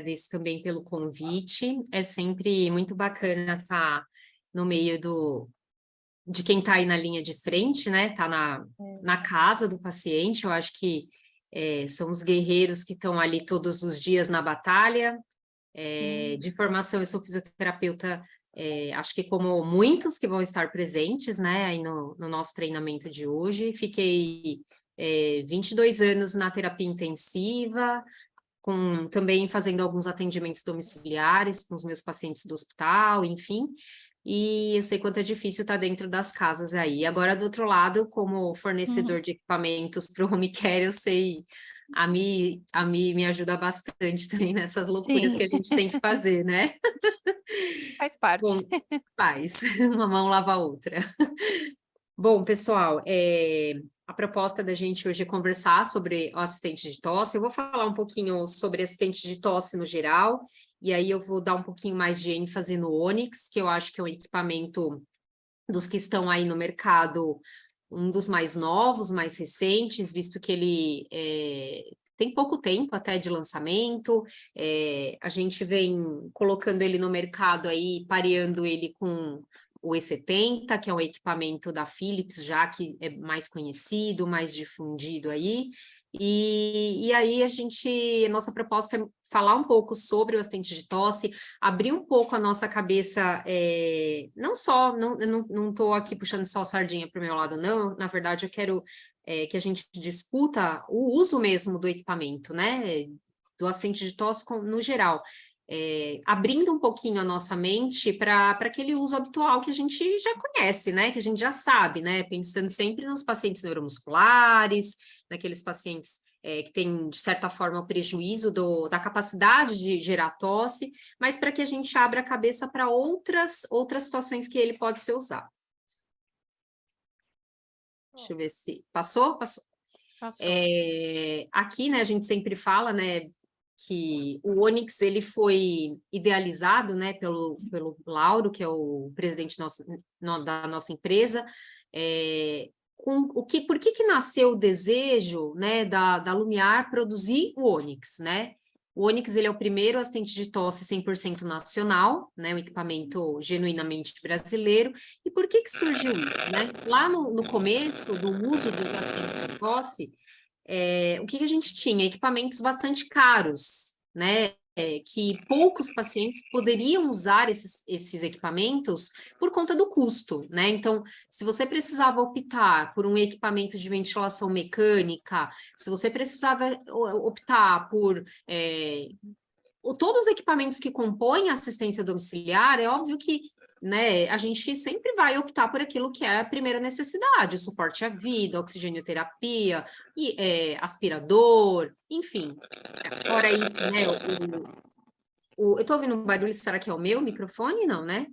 agradeço também pelo convite. É sempre muito bacana estar no meio de quem está aí na linha de frente, né? Tá na casa do paciente. Eu acho que são os guerreiros que estão ali todos os dias na batalha. De formação, eu sou fisioterapeuta, acho que como muitos que vão estar presentes, né, aí no nosso treinamento de hoje. Fiquei 22 anos na terapia intensiva, também fazendo alguns atendimentos domiciliares com os meus pacientes do hospital, enfim, e eu sei quanto é difícil estar dentro das casas aí. Agora, do outro lado, como fornecedor de equipamentos para o home care, eu sei, a Mi me ajuda bastante também nessas loucuras que a gente tem que fazer, né? Faz parte. Bom, faz, uma mão lava a outra. Bom, pessoal, a proposta da gente hoje é conversar sobre o assistente de tosse. Eu vou falar um pouquinho sobre assistente de tosse no geral, e aí eu vou dar um pouquinho mais de ênfase no Onyx, que eu acho que é um equipamento dos que estão aí no mercado, um dos mais novos, mais recentes, visto que ele tem pouco tempo até de lançamento. A gente vem colocando ele no mercado aí, pareando ele com o E70, que é um equipamento da Philips, já que é mais conhecido, mais difundido aí. E aí nossa proposta é falar um pouco sobre o assistente de tosse, abrir um pouco a nossa cabeça, eu não estou aqui puxando só sardinha para o meu lado, não. Na verdade, eu quero que a gente discuta o uso mesmo do equipamento, né? Do assistente de tosse no geral. Abrindo um pouquinho a nossa mente para aquele uso habitual que a gente já conhece, né? Que a gente já sabe, né? Pensando sempre nos pacientes neuromusculares, naqueles pacientes que têm, de certa forma, o prejuízo da capacidade de gerar tosse, mas para que a gente abra a cabeça para outras situações que ele pode ser usado. Deixa eu ver se... Passou? Passou. Passou. Aqui, né, a gente sempre fala, né, que o Onyx, ele foi idealizado, né, pelo Lauro, que é o presidente da nossa empresa. Por que nasceu o desejo, né, da Lumiar produzir o Onyx, né? O Onyx, ele é o primeiro assistente de tosse 100% nacional, né, um equipamento genuinamente brasileiro. E por que surgiu isso, né? Lá no começo do uso dos assistentes de tosse, o que a gente tinha? Equipamentos bastante caros, né? Que poucos pacientes poderiam usar esses equipamentos por conta do custo, né? Então, se você precisava optar por um equipamento de ventilação mecânica, se você precisava optar por todos os equipamentos que compõem a assistência domiciliar, é óbvio que, né, a gente sempre vai optar por aquilo que é a primeira necessidade, o suporte à vida, oxigenoterapia, aspirador, enfim. Fora isso, né, eu estou ouvindo um barulho, será que é o meu microfone? Não, né?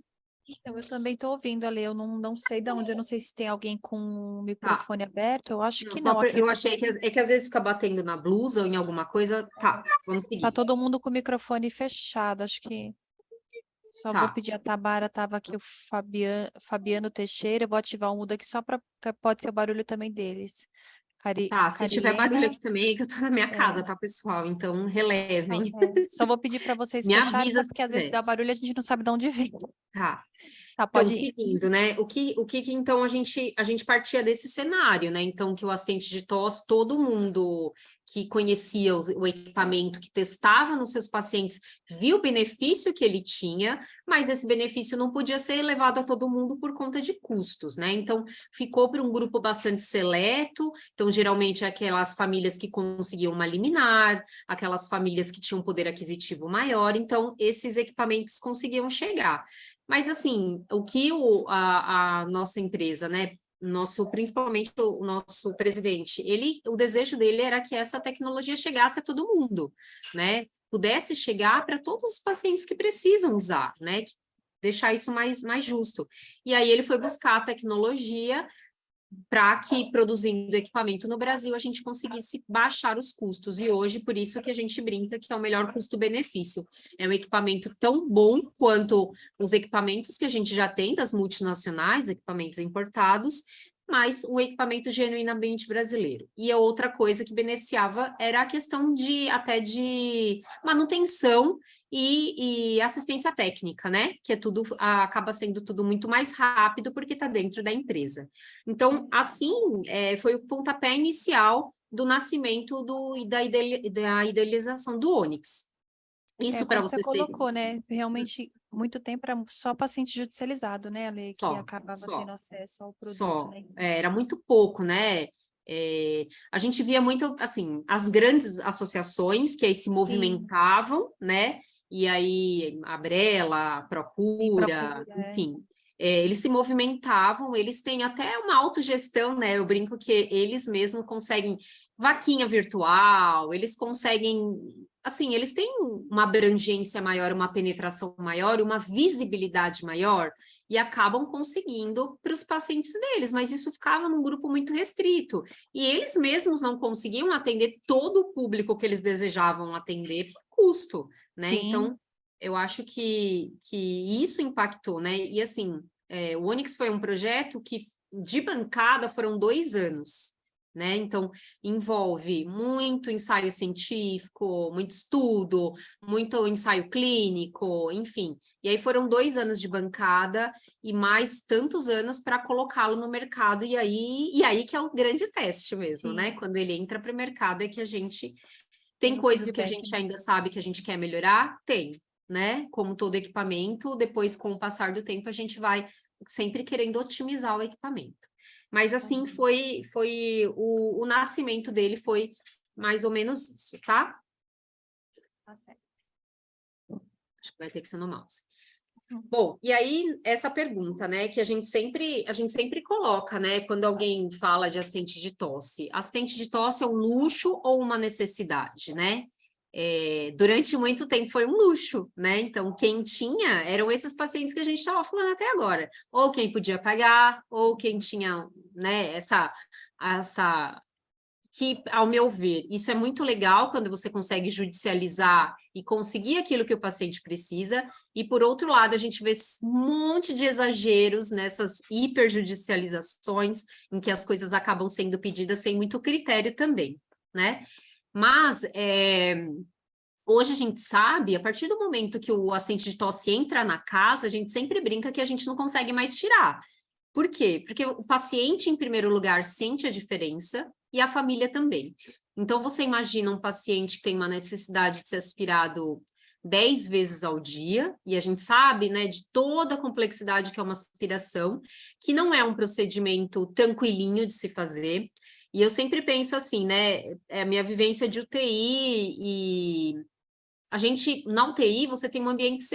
Então, eu também estou ouvindo ali, eu não sei de onde, eu não sei se tem alguém com o Tá. microfone aberto, eu acho Não, que não. eu achei que às vezes fica batendo na blusa ou em alguma coisa. Tá, vamos Tá seguir. todo mundo com o microfone fechado, acho que só vou Tá. pedir a Tabara, estava aqui o Fabiano Teixeira, eu vou ativar o mudo aqui só para, pode ser o barulho também deles. Tá, se tiver barulho Carilena, aqui também, é que eu tô na minha casa, tá, pessoal? Então, relevem. só vou pedir para vocês Me fecharem, avisa tá? se Porque às vezes quiser. dá barulho e a gente não sabe de onde vem. Tá. Tá, Então, pode ir. seguindo, né? Então a gente partia desse cenário, né? Então, que o assistente de tosse, todo mundo que conhecia o equipamento, que testava nos seus pacientes, viu o benefício que ele tinha, mas esse benefício não podia ser levado a todo mundo por conta de custos, né? Então, ficou para um grupo bastante seleto. Então, geralmente, aquelas famílias que conseguiam uma liminar, aquelas famílias que tinham um poder aquisitivo maior. Então, esses equipamentos conseguiam chegar. Mas, assim, o que a nossa empresa, né, principalmente o nosso presidente, o desejo dele era que essa tecnologia chegasse a todo mundo, né, pudesse chegar para todos os pacientes que precisam usar, né, deixar isso mais justo. E aí ele foi buscar a tecnologia para que, produzindo equipamento no Brasil, a gente conseguisse baixar os custos. E hoje, por isso que a gente brinca que é o melhor custo-benefício. É um equipamento tão bom quanto os equipamentos que a gente já tem das multinacionais, equipamentos importados, mas um equipamento genuinamente brasileiro. E a outra coisa que beneficiava era a questão até de manutenção e assistência técnica, né? Que é tudo, acaba sendo tudo muito mais rápido porque está dentro da empresa. Então, assim, foi o pontapé inicial do nascimento da idealização do Onyx. Isso para Como você vocês terem... colocou, né? Realmente, muito tempo era só paciente judicializado, né, Ale, que Só, acabava tendo acesso ao produto, só. né? Era muito pouco, né? A gente via muito, assim, as grandes associações que aí se Sim, movimentavam, né? E aí a Brela, a sim, Procura, procura, enfim, eles se movimentavam, eles têm até uma autogestão, né? Eu brinco que eles mesmos conseguem vaquinha virtual, eles conseguem, assim, eles têm uma abrangência maior, uma penetração maior, uma visibilidade maior, e acabam conseguindo para os pacientes deles, mas isso ficava num grupo muito restrito. E eles mesmos não conseguiam atender todo o público que eles desejavam atender por custo, né? sim, Então, eu acho que isso impactou, né? E assim, o Onyx foi um projeto que de bancada foram 2 anos, né? Então, envolve muito ensaio científico, muito estudo, muito ensaio clínico, enfim. E aí foram 2 anos de bancada e mais tantos anos para colocá-lo no mercado, e aí que é o grande teste mesmo, né? sim, Quando ele entra para o mercado é que a gente tem tem o coisas que a feedback, gente né? ainda sabe que a gente quer melhorar? Tem, né? Como todo equipamento, depois, com o passar do tempo, a gente vai sempre querendo otimizar o equipamento. Mas assim foi o nascimento dele foi mais ou menos isso, tá? Tá certo. Acho que vai ter que ser no mouse. Uhum. Bom, e aí essa pergunta, né, que a gente sempre coloca, né, quando alguém fala de assistente de tosse é um luxo ou uma necessidade, né? Durante muito tempo foi um luxo, né? Então, quem tinha eram esses pacientes que a gente estava falando até agora, ou quem podia pagar, ou quem tinha, né, essa que, ao meu ver, isso é muito legal quando você consegue judicializar e conseguir aquilo que o paciente precisa, e por outro lado, a gente vê um monte de exageros nessas hiperjudicializações, em que as coisas acabam sendo pedidas sem muito critério também, né? Mas hoje a gente sabe, a partir do momento que o assistente de tosse entra na casa, a gente sempre brinca que a gente não consegue mais tirar. Por quê? Porque o paciente, em primeiro lugar, sente a diferença e a família também. Então, você imagina um paciente que tem uma necessidade de ser aspirado 10 vezes ao dia, e a gente sabe, né, de toda a complexidade que é uma aspiração, que não é um procedimento tranquilinho de se fazer. E eu sempre penso assim, né, é a minha vivência de UTI e a gente, na UTI, você tem um ambiente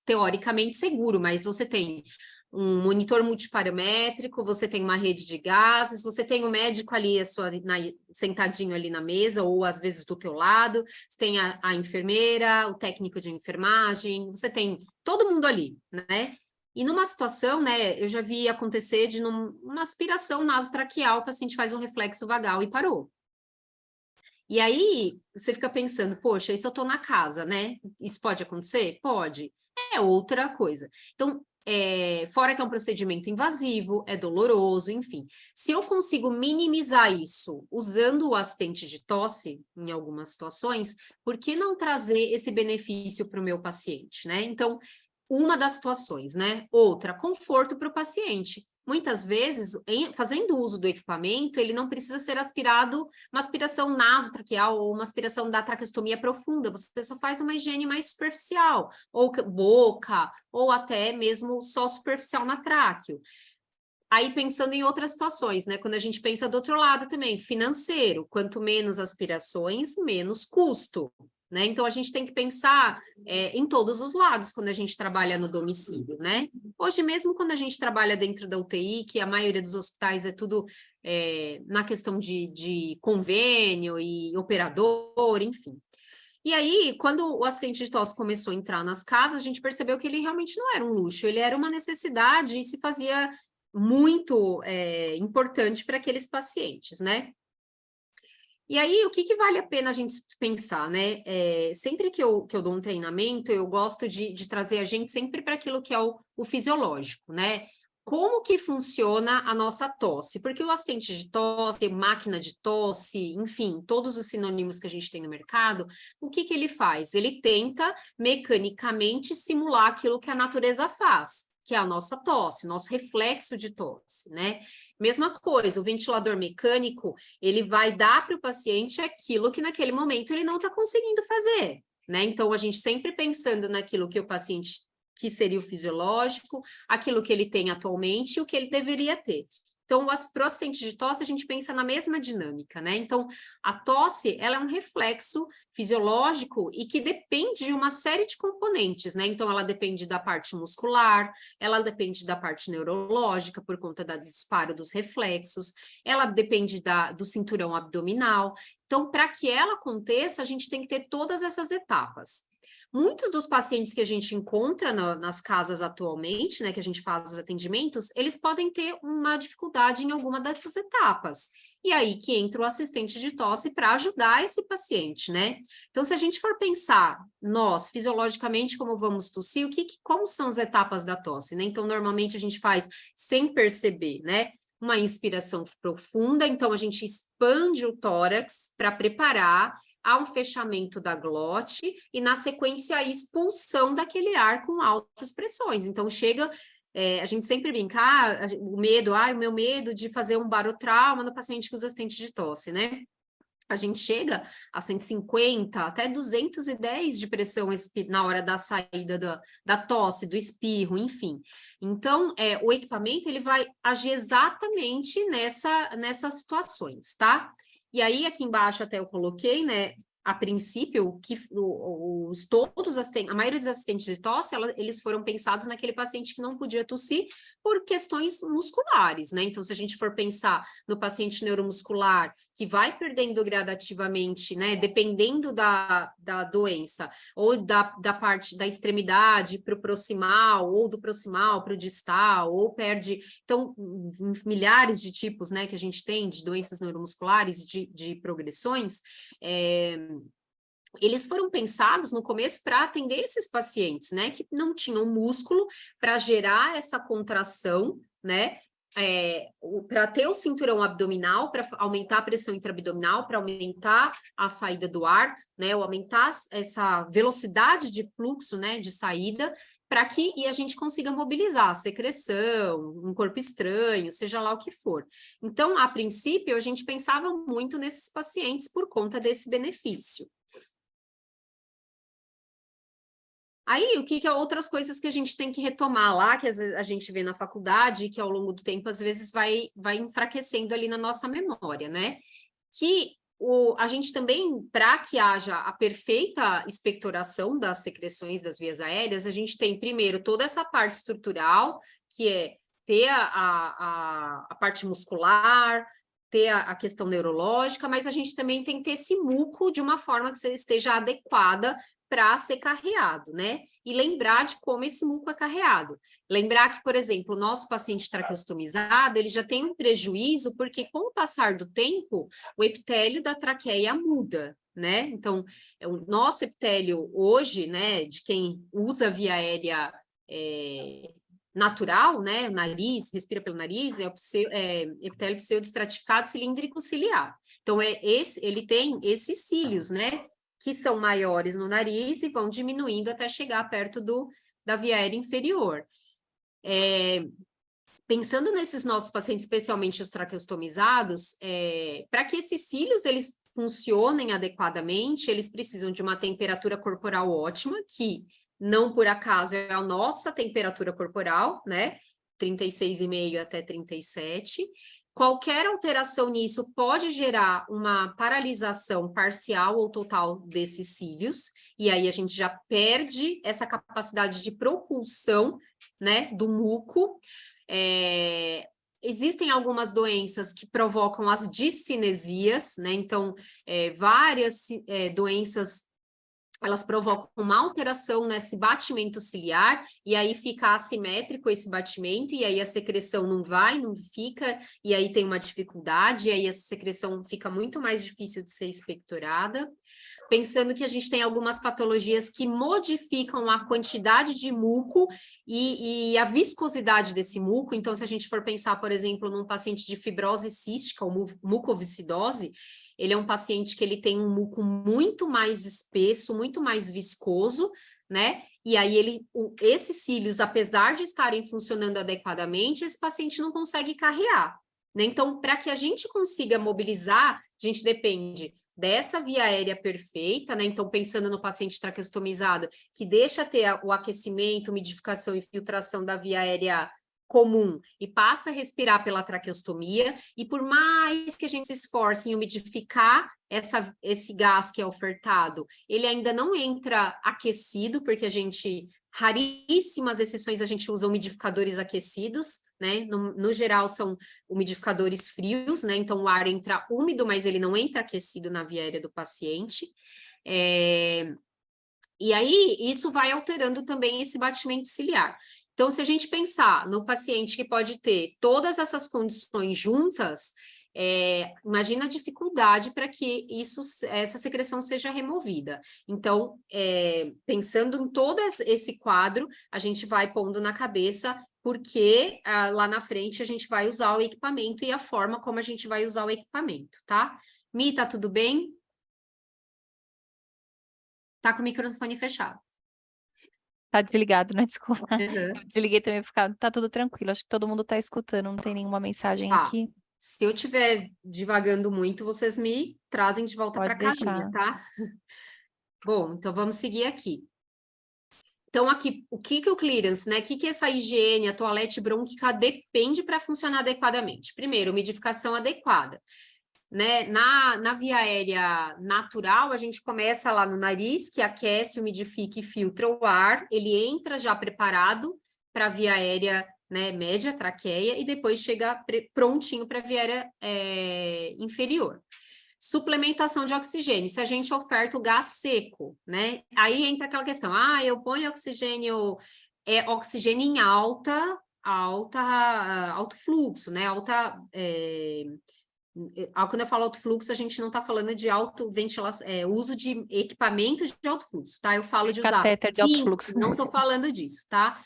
teoricamente seguro, mas você tem um monitor multiparamétrico, você tem uma rede de gases, você tem o médico ali sentadinho ali na mesa, ou às vezes do teu lado, você tem a enfermeira, o técnico de enfermagem, você tem todo mundo ali, né? E numa situação, né, eu já vi acontecer de uma aspiração nasotraqueal, o paciente faz um reflexo vagal e parou. E aí você fica pensando, poxa, e se eu estou na casa, né? Isso pode acontecer? Pode. É outra coisa. Então, fora que é um procedimento invasivo, é doloroso, enfim. Se eu consigo minimizar isso usando o assistente de tosse, em algumas situações, por que não trazer esse benefício para o meu paciente, né? Então, uma das situações, né? Outra, conforto para o paciente. Muitas vezes, fazendo uso do equipamento, ele não precisa ser aspirado, uma aspiração nasotraqueal ou uma aspiração da traqueostomia profunda, você só faz uma higiene mais superficial, ou boca, ou até mesmo só superficial na tráqueo. Aí pensando em outras situações, né? Quando a gente pensa do outro lado também, financeiro, quanto menos aspirações, menos custo, né? Então a gente tem que pensar em todos os lados quando a gente trabalha no domicílio, né? Hoje mesmo quando a gente trabalha dentro da UTI, que a maioria dos hospitais é tudo na questão de convênio e operador, enfim. E aí, quando o assistente de tosse começou a entrar nas casas, a gente percebeu que ele realmente não era um luxo, ele era uma necessidade e se fazia muito importante para aqueles pacientes, né? E aí, o que vale a pena a gente pensar, né? Sempre que eu dou um treinamento, eu gosto de trazer a gente sempre para aquilo que é o fisiológico, né? como que funciona a nossa tosse? Porque o assistente de tosse, máquina de tosse, enfim, todos os sinônimos que a gente tem no mercado, o que que ele faz? Ele tenta mecanicamente simular aquilo que a natureza faz, que é a nossa tosse, nosso reflexo de tosse, né? Mesma coisa, o ventilador mecânico, ele vai dar para o paciente aquilo que naquele momento ele não está conseguindo fazer, né? Então, a gente sempre pensando naquilo que o paciente que seria o fisiológico, aquilo que ele tem atualmente e o que ele deveria ter. Então, para o assistente de tosse, a gente pensa na mesma dinâmica, né? Então, a tosse, ela é um reflexo fisiológico e que depende de uma série de componentes, né? Então, ela depende da parte muscular, ela depende da parte neurológica, por conta do disparo dos reflexos, ela depende do cinturão abdominal. Então, para que ela aconteça, a gente tem que ter todas essas etapas. Muitos dos pacientes que a gente encontra nas casas atualmente, né, que a gente faz os atendimentos, eles podem ter uma dificuldade em alguma dessas etapas. E aí que entra o assistente de tosse para ajudar esse paciente, né? Então, se a gente for pensar, nós, fisiologicamente, como vamos tossir, como são as etapas da tosse, né? Então, normalmente a gente faz sem perceber, né? Uma inspiração profunda, então a gente expande o tórax para preparar, há um fechamento da glote e, na sequência, a expulsão daquele ar com altas pressões. Então, chega, a gente sempre brinca, o medo, o meu medo de fazer um barotrauma no paciente com os assistentes de tosse, né? A gente chega a 150, até 210 de pressão na hora da saída da tosse, do espirro, enfim. Então, o equipamento, ele vai agir exatamente nessas situações, tá? E aí, aqui embaixo até eu coloquei, né, a princípio, que a maioria dos assistentes de tosse, eles foram pensados naquele paciente que não podia tossir por questões musculares, né? Então, se a gente for pensar no paciente neuromuscular, que vai perdendo gradativamente, né, dependendo da doença, ou da parte da extremidade para o proximal, ou do proximal para o distal, ou perde... Então, milhares de tipos, né, que a gente tem de doenças neuromusculares, de progressões, eles foram pensados no começo para atender esses pacientes, né, que não tinham músculo para gerar essa contração, né, para ter o cinturão abdominal, para aumentar a pressão intraabdominal, para aumentar a saída do ar, né, ou aumentar essa velocidade de fluxo, né, de saída, para que a gente consiga mobilizar a secreção, um corpo estranho, seja lá o que for. Então, a princípio, a gente pensava muito nesses pacientes por conta desse benefício. Aí, o que é outras coisas que a gente tem que retomar lá, que a gente vê na faculdade, que ao longo do tempo, às vezes, vai enfraquecendo ali na nossa memória, né? Que a gente também, para que haja a perfeita expectoração das secreções das vias aéreas, a gente tem, primeiro, toda essa parte estrutural, que é ter a parte muscular, ter a questão neurológica, mas a gente também tem que ter esse muco de uma forma que esteja adequada para ser carreado, né? E lembrar de como esse muco é carreado. Lembrar que, por exemplo, o nosso paciente traqueostomizado, ele já tem um prejuízo, porque com o passar do tempo, o epitélio da traqueia muda, né? Então, o nosso epitélio hoje, né, de quem usa via aérea natural, né, o nariz, respira pelo nariz, epitélio pseudoestratificado cilíndrico ciliar. Então, ele tem esses cílios, né, que são maiores no nariz e vão diminuindo até chegar perto da via aérea inferior. Pensando nesses nossos pacientes, especialmente os traqueostomizados, para que esses cílios eles funcionem adequadamente, eles precisam de uma temperatura corporal ótima, que não por acaso é a nossa temperatura corporal, né? 36,5 até 37. Qualquer alteração nisso pode gerar uma paralisação parcial ou total desses cílios, e aí a gente já perde essa capacidade de propulsão, né, do muco. Existem algumas doenças que provocam as discinesias, né? Então, várias doenças, elas provocam uma alteração nesse batimento ciliar, e aí fica assimétrico esse batimento, e aí a secreção não fica, e aí tem uma dificuldade, e aí essa secreção fica muito mais difícil de ser expectorada. pensando que a gente tem algumas patologias que modificam a quantidade de muco e a viscosidade desse muco. Então, se a gente for pensar, por exemplo, num paciente de fibrose cística ou mucoviscidose, ele é um paciente que ele tem um muco muito mais espesso, muito mais viscoso, né? E aí esses cílios, apesar de estarem funcionando adequadamente, esse paciente não consegue carrear, né? Então, para que a gente consiga mobilizar, a gente depende dessa via aérea perfeita, né? Então, pensando no paciente traqueostomizado, que deixa ter o aquecimento, umidificação e filtração da via aérea comum e passa a respirar pela traqueostomia, e por mais que a gente se esforce em umidificar esse gás que é ofertado, ele ainda não entra aquecido, porque raríssimas exceções a gente usa umidificadores aquecidos, né? No geral são umidificadores frios, né? Então o ar entra úmido, mas ele não entra aquecido na via aérea do paciente. E aí isso vai alterando também esse batimento ciliar. Então, se a gente pensar no paciente que pode ter todas essas condições juntas, imagina a dificuldade para que essa secreção seja removida. Então, pensando em todo esse quadro, a gente vai pondo na cabeça porque lá na frente a gente vai usar o equipamento e a forma como a gente vai usar o equipamento, tá? Mi, tá tudo bem? Tá com o microfone fechado. Tá desligado, né? Desculpa. Uhum. Eu desliguei também, tá tudo tranquilo. Acho que todo mundo tá escutando, não tem nenhuma mensagem aqui. Se eu estiver divagando muito, vocês me trazem de volta para a casinha, tá? Bom, então vamos seguir aqui. Então, aqui, o que o clearance, né? O que essa higiene, a toalete brônquica depende para funcionar adequadamente? Primeiro, umidificação adequada. Né? Na via aérea natural, a gente começa lá no nariz, que aquece, umidifica e filtra o ar, ele entra já preparado para a via aérea, né, média, traqueia, e depois chega prontinho para a via aérea inferior. Suplementação de oxigênio, se a gente oferta o gás seco, né? Aí entra aquela questão, eu ponho oxigênio em alto fluxo, né? Quando eu falo alto fluxo, a gente não está falando de uso de equipamentos de alto fluxo, tá? Eu falo de usar catéter de alto fluxo. Não estou falando disso, tá?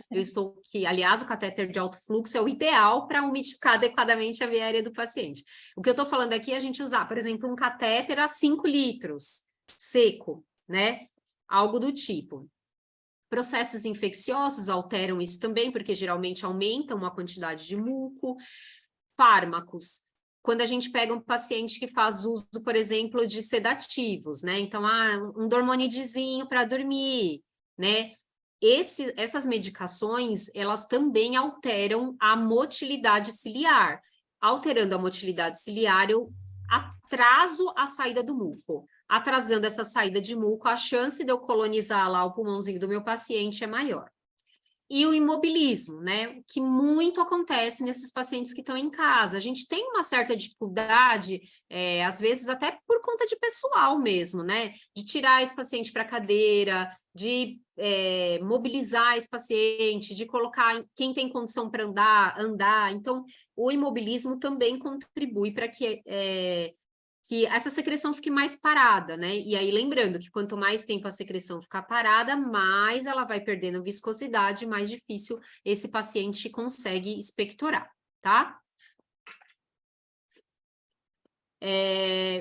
Aliás, o catéter de alto fluxo é o ideal para umidificar adequadamente a via aérea do paciente. O que eu estou falando aqui é a gente usar, por exemplo, um catéter a 5 litros, seco, né? Algo do tipo. Processos infecciosos alteram isso também, porque geralmente aumentam a quantidade de muco. Fármacos. Quando a gente pega um paciente que faz uso, por exemplo, de sedativos, né? Então, um dormonidizinho para dormir, né? Essas medicações, elas também alteram a motilidade ciliar. Alterando a motilidade ciliar, eu atraso a saída do muco. Atrasando essa saída de muco, a chance de eu colonizar lá o pulmãozinho do meu paciente é maior. E o imobilismo, né? Que muito acontece nesses pacientes que estão em casa. A gente tem uma certa dificuldade, às vezes até por conta de pessoal mesmo, né? De tirar esse paciente para a cadeira, de mobilizar esse paciente, de colocar quem tem condição para andar. Então, o imobilismo também contribui para que essa secreção fique mais parada, né? E aí, lembrando que quanto mais tempo a secreção ficar parada, mais ela vai perdendo viscosidade, mais difícil esse paciente consegue expectorar, tá?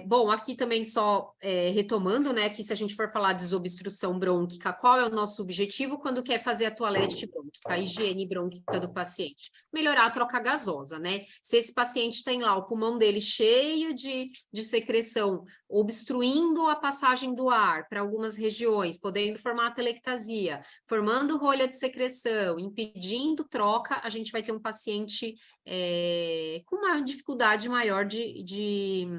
Bom, aqui também só retomando, né, que se a gente for falar de desobstrução brônquica, qual é o nosso objetivo quando quer fazer a toalete brônquica, a higiene brônquica do paciente? Melhorar a troca gasosa, né? Se esse paciente tem lá o pulmão dele cheio de secreção, obstruindo a passagem do ar para algumas regiões, podendo formar atelectasia, formando rolha de secreção, impedindo troca, a gente vai ter um paciente com uma dificuldade maior de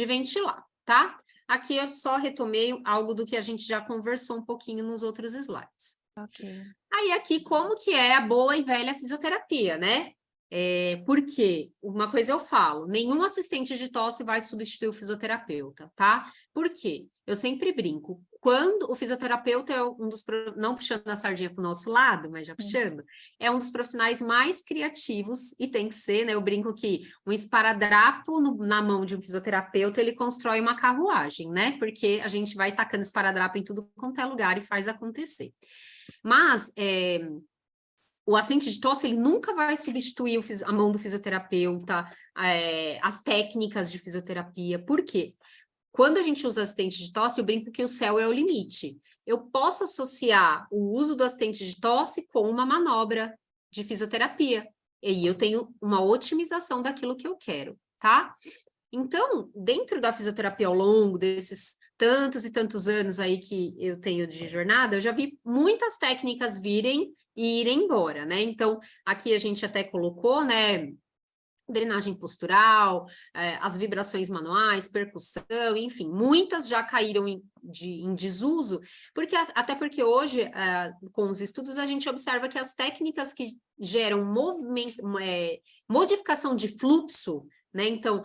ventilar, tá? Aqui eu só retomei algo do que a gente já conversou um pouquinho nos outros slides. Ok. Aí aqui, como que é a boa e velha fisioterapia, né? Porque uma coisa eu falo, nenhum assistente de tosse vai substituir o fisioterapeuta, tá? Por quê? Eu sempre brinco. quando o fisioterapeuta é um dos, não puxando a sardinha para o nosso lado, mas já puxando, é um dos profissionais mais criativos, e tem que ser, né? Eu brinco que um esparadrapo na mão de um fisioterapeuta, ele constrói uma carruagem, né? Porque a gente vai tacando esparadrapo em tudo quanto é lugar e faz acontecer. Mas o assistente de tosse, ele nunca vai substituir a mão do fisioterapeuta, as técnicas de fisioterapia. Por quê? Quando a gente usa assistente de tosse, eu brinco que o céu é o limite. Eu posso associar o uso do assistente de tosse com uma manobra de fisioterapia. E aí eu tenho uma otimização daquilo que eu quero, tá? Então, dentro da fisioterapia ao longo desses tantos e tantos anos aí que eu tenho de jornada, eu já vi muitas técnicas virem e irem embora, né? Então, aqui a gente até colocou, né? Drenagem postural, as vibrações manuais, percussão, enfim, muitas já caíram em desuso, até porque hoje, com os estudos, a gente observa que as técnicas que geram modificação de fluxo, né? Então,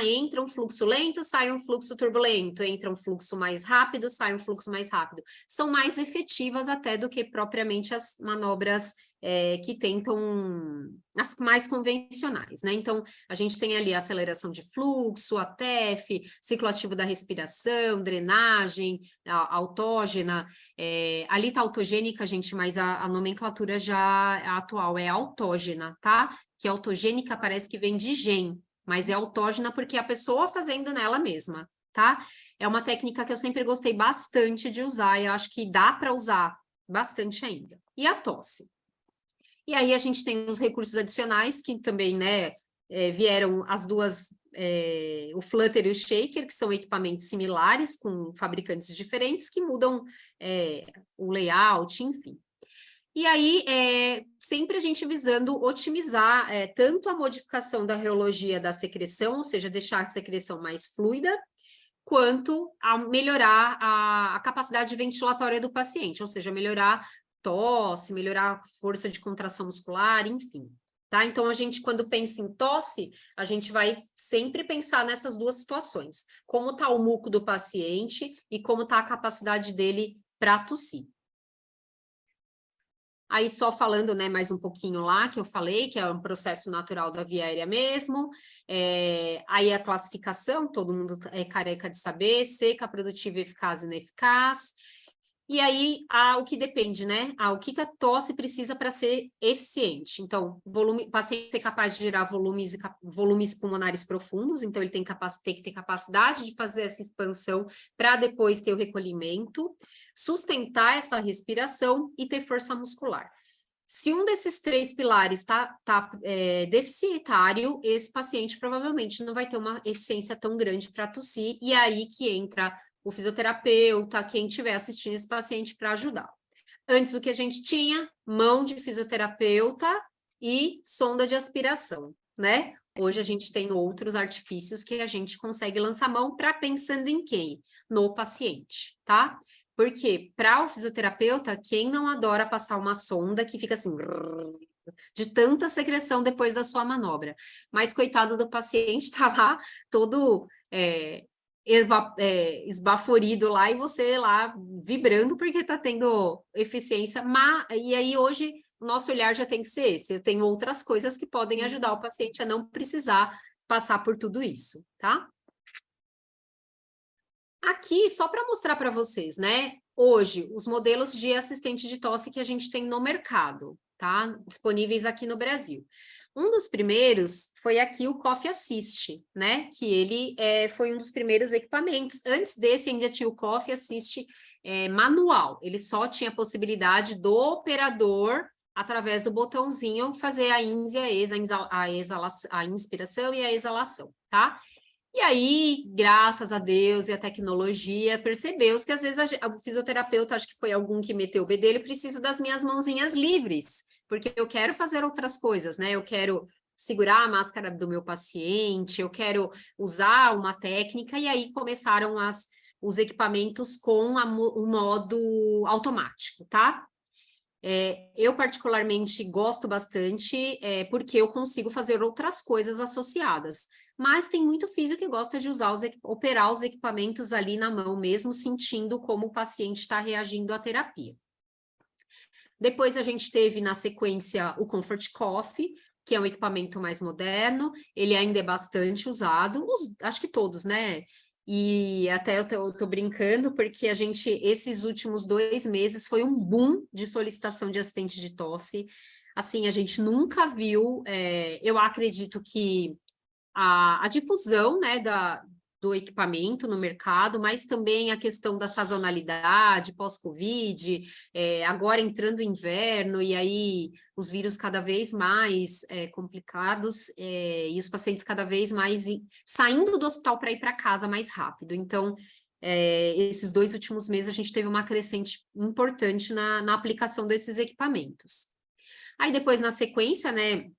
entra um fluxo lento, sai um fluxo turbulento, entra um fluxo mais rápido, sai um fluxo mais rápido. São mais efetivas até do que propriamente as manobras que tentam, as mais convencionais, né? Então, a gente tem ali a aceleração de fluxo, a TEF, ciclo ativo da respiração, drenagem, autógena, ali está autogênica, gente, mas a nomenclatura já atual é autógena, tá? Que autogênica parece que vem de gen, mas é autógena porque é a pessoa fazendo nela mesma, tá? É uma técnica que eu sempre gostei bastante de usar, e eu acho que dá para usar bastante ainda. E a tosse? E aí a gente tem os recursos adicionais, que também, né, vieram as duas, o Flutter e o Shaker, que são equipamentos similares, com fabricantes diferentes, que mudam o layout, enfim. E aí, sempre a gente visando otimizar tanto a modificação da reologia da secreção, ou seja, deixar a secreção mais fluida, quanto a melhorar a capacidade ventilatória do paciente, ou seja, melhorar tosse, melhorar a força de contração muscular, enfim. Tá? Então, a gente, quando pensa em tosse, a gente vai sempre pensar nessas duas situações. Como está o muco do paciente e como está a capacidade dele para tossir. Aí, só falando, né, mais um pouquinho lá, que eu falei, que é um processo natural da via aérea mesmo. Aí a classificação, todo mundo é careca de saber, seca, produtiva, eficaz e ineficaz. E aí, o que depende, né? O que a tosse precisa para ser eficiente. Então, o paciente ser capaz de gerar volumes pulmonares profundos, então ele tem que ter capacidade de fazer essa expansão para depois ter o recolhimento, sustentar essa respiração e ter força muscular. Se um desses três pilares está deficitário, esse paciente provavelmente não vai ter uma eficiência tão grande para tossir, e é aí que entra o fisioterapeuta, quem estiver assistindo esse paciente para ajudar. Antes, o que a gente tinha? Mão de fisioterapeuta e sonda de aspiração, né? Hoje a gente tem outros artifícios que a gente consegue lançar mão para pensando em quem? No paciente, tá? Porque para o fisioterapeuta, quem não adora passar uma sonda que fica assim, de tanta secreção depois da sua manobra? Mas coitado do paciente, está lá todo esbaforido lá, e você lá vibrando porque está tendo eficiência. E aí hoje o nosso olhar já tem que ser esse. Eu tenho outras coisas que podem ajudar o paciente a não precisar passar por tudo isso, tá? Aqui, só para mostrar para vocês, né? Hoje, os modelos de assistente de tosse que a gente tem no mercado, tá? Disponíveis aqui no Brasil. Um dos primeiros foi aqui o Coffee Assist, né? Que ele foi um dos primeiros equipamentos. Antes desse, ainda tinha o Coffee Assist manual. Ele só tinha a possibilidade do operador, através do botãozinho, fazer a a inspiração e a exalação, tá? E aí, graças a Deus e a tecnologia, percebeu-se que às vezes o fisioterapeuta, acho que foi algum que meteu o bedelho, preciso das minhas mãozinhas livres, porque eu quero fazer outras coisas, né? Eu quero segurar a máscara do meu paciente, eu quero usar uma técnica, e aí começaram os equipamentos com o modo automático, tá? Eu particularmente gosto bastante, porque eu consigo fazer outras coisas associadas. mas tem muito físio que gosta de usar operar os equipamentos ali na mão mesmo, sentindo como o paciente está reagindo à terapia. Depois a gente teve na sequência o Comfort Coffee, que é um equipamento mais moderno, ele ainda é bastante usado, acho que todos, né? E até eu tô brincando, porque esses últimos 2 meses, foi um boom de solicitação de assistente de tosse. Assim, a gente nunca viu, eu acredito que a difusão, né, do equipamento no mercado, mas também a questão da sazonalidade, pós-Covid, agora entrando o inverno, e aí os vírus cada vez mais complicados, e os pacientes cada vez mais saindo do hospital para ir para casa mais rápido. Então, esses 2 últimos meses, a gente teve uma crescente importante na aplicação desses equipamentos. Aí depois, na sequência, né,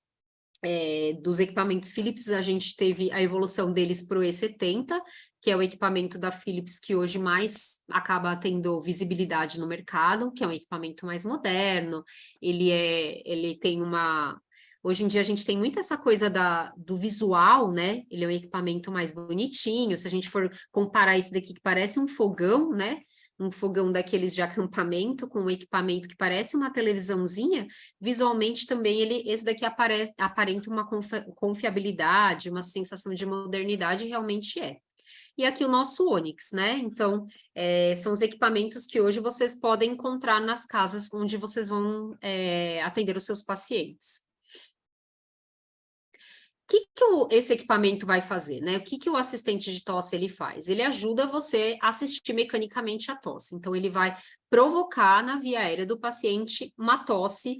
dos equipamentos Philips, a gente teve a evolução deles para o E70, que é o equipamento da Philips que hoje mais acaba tendo visibilidade no mercado, que é um equipamento mais moderno, ele tem uma... Hoje em dia a gente tem muito essa coisa do visual, né? Ele é um equipamento mais bonitinho, se a gente for comparar esse daqui que parece um fogão, né? Um fogão daqueles de acampamento, com um equipamento que parece uma televisãozinha, visualmente também esse daqui aparenta uma confiabilidade, uma sensação de modernidade, realmente é. E aqui o nosso Onyx, né? Então, são os equipamentos que hoje vocês podem encontrar nas casas onde vocês vão atender os seus pacientes. O que esse equipamento vai fazer, né? O que o assistente de tosse ele faz? Ele ajuda você a assistir mecanicamente a tosse. Então, ele vai provocar na via aérea do paciente uma tosse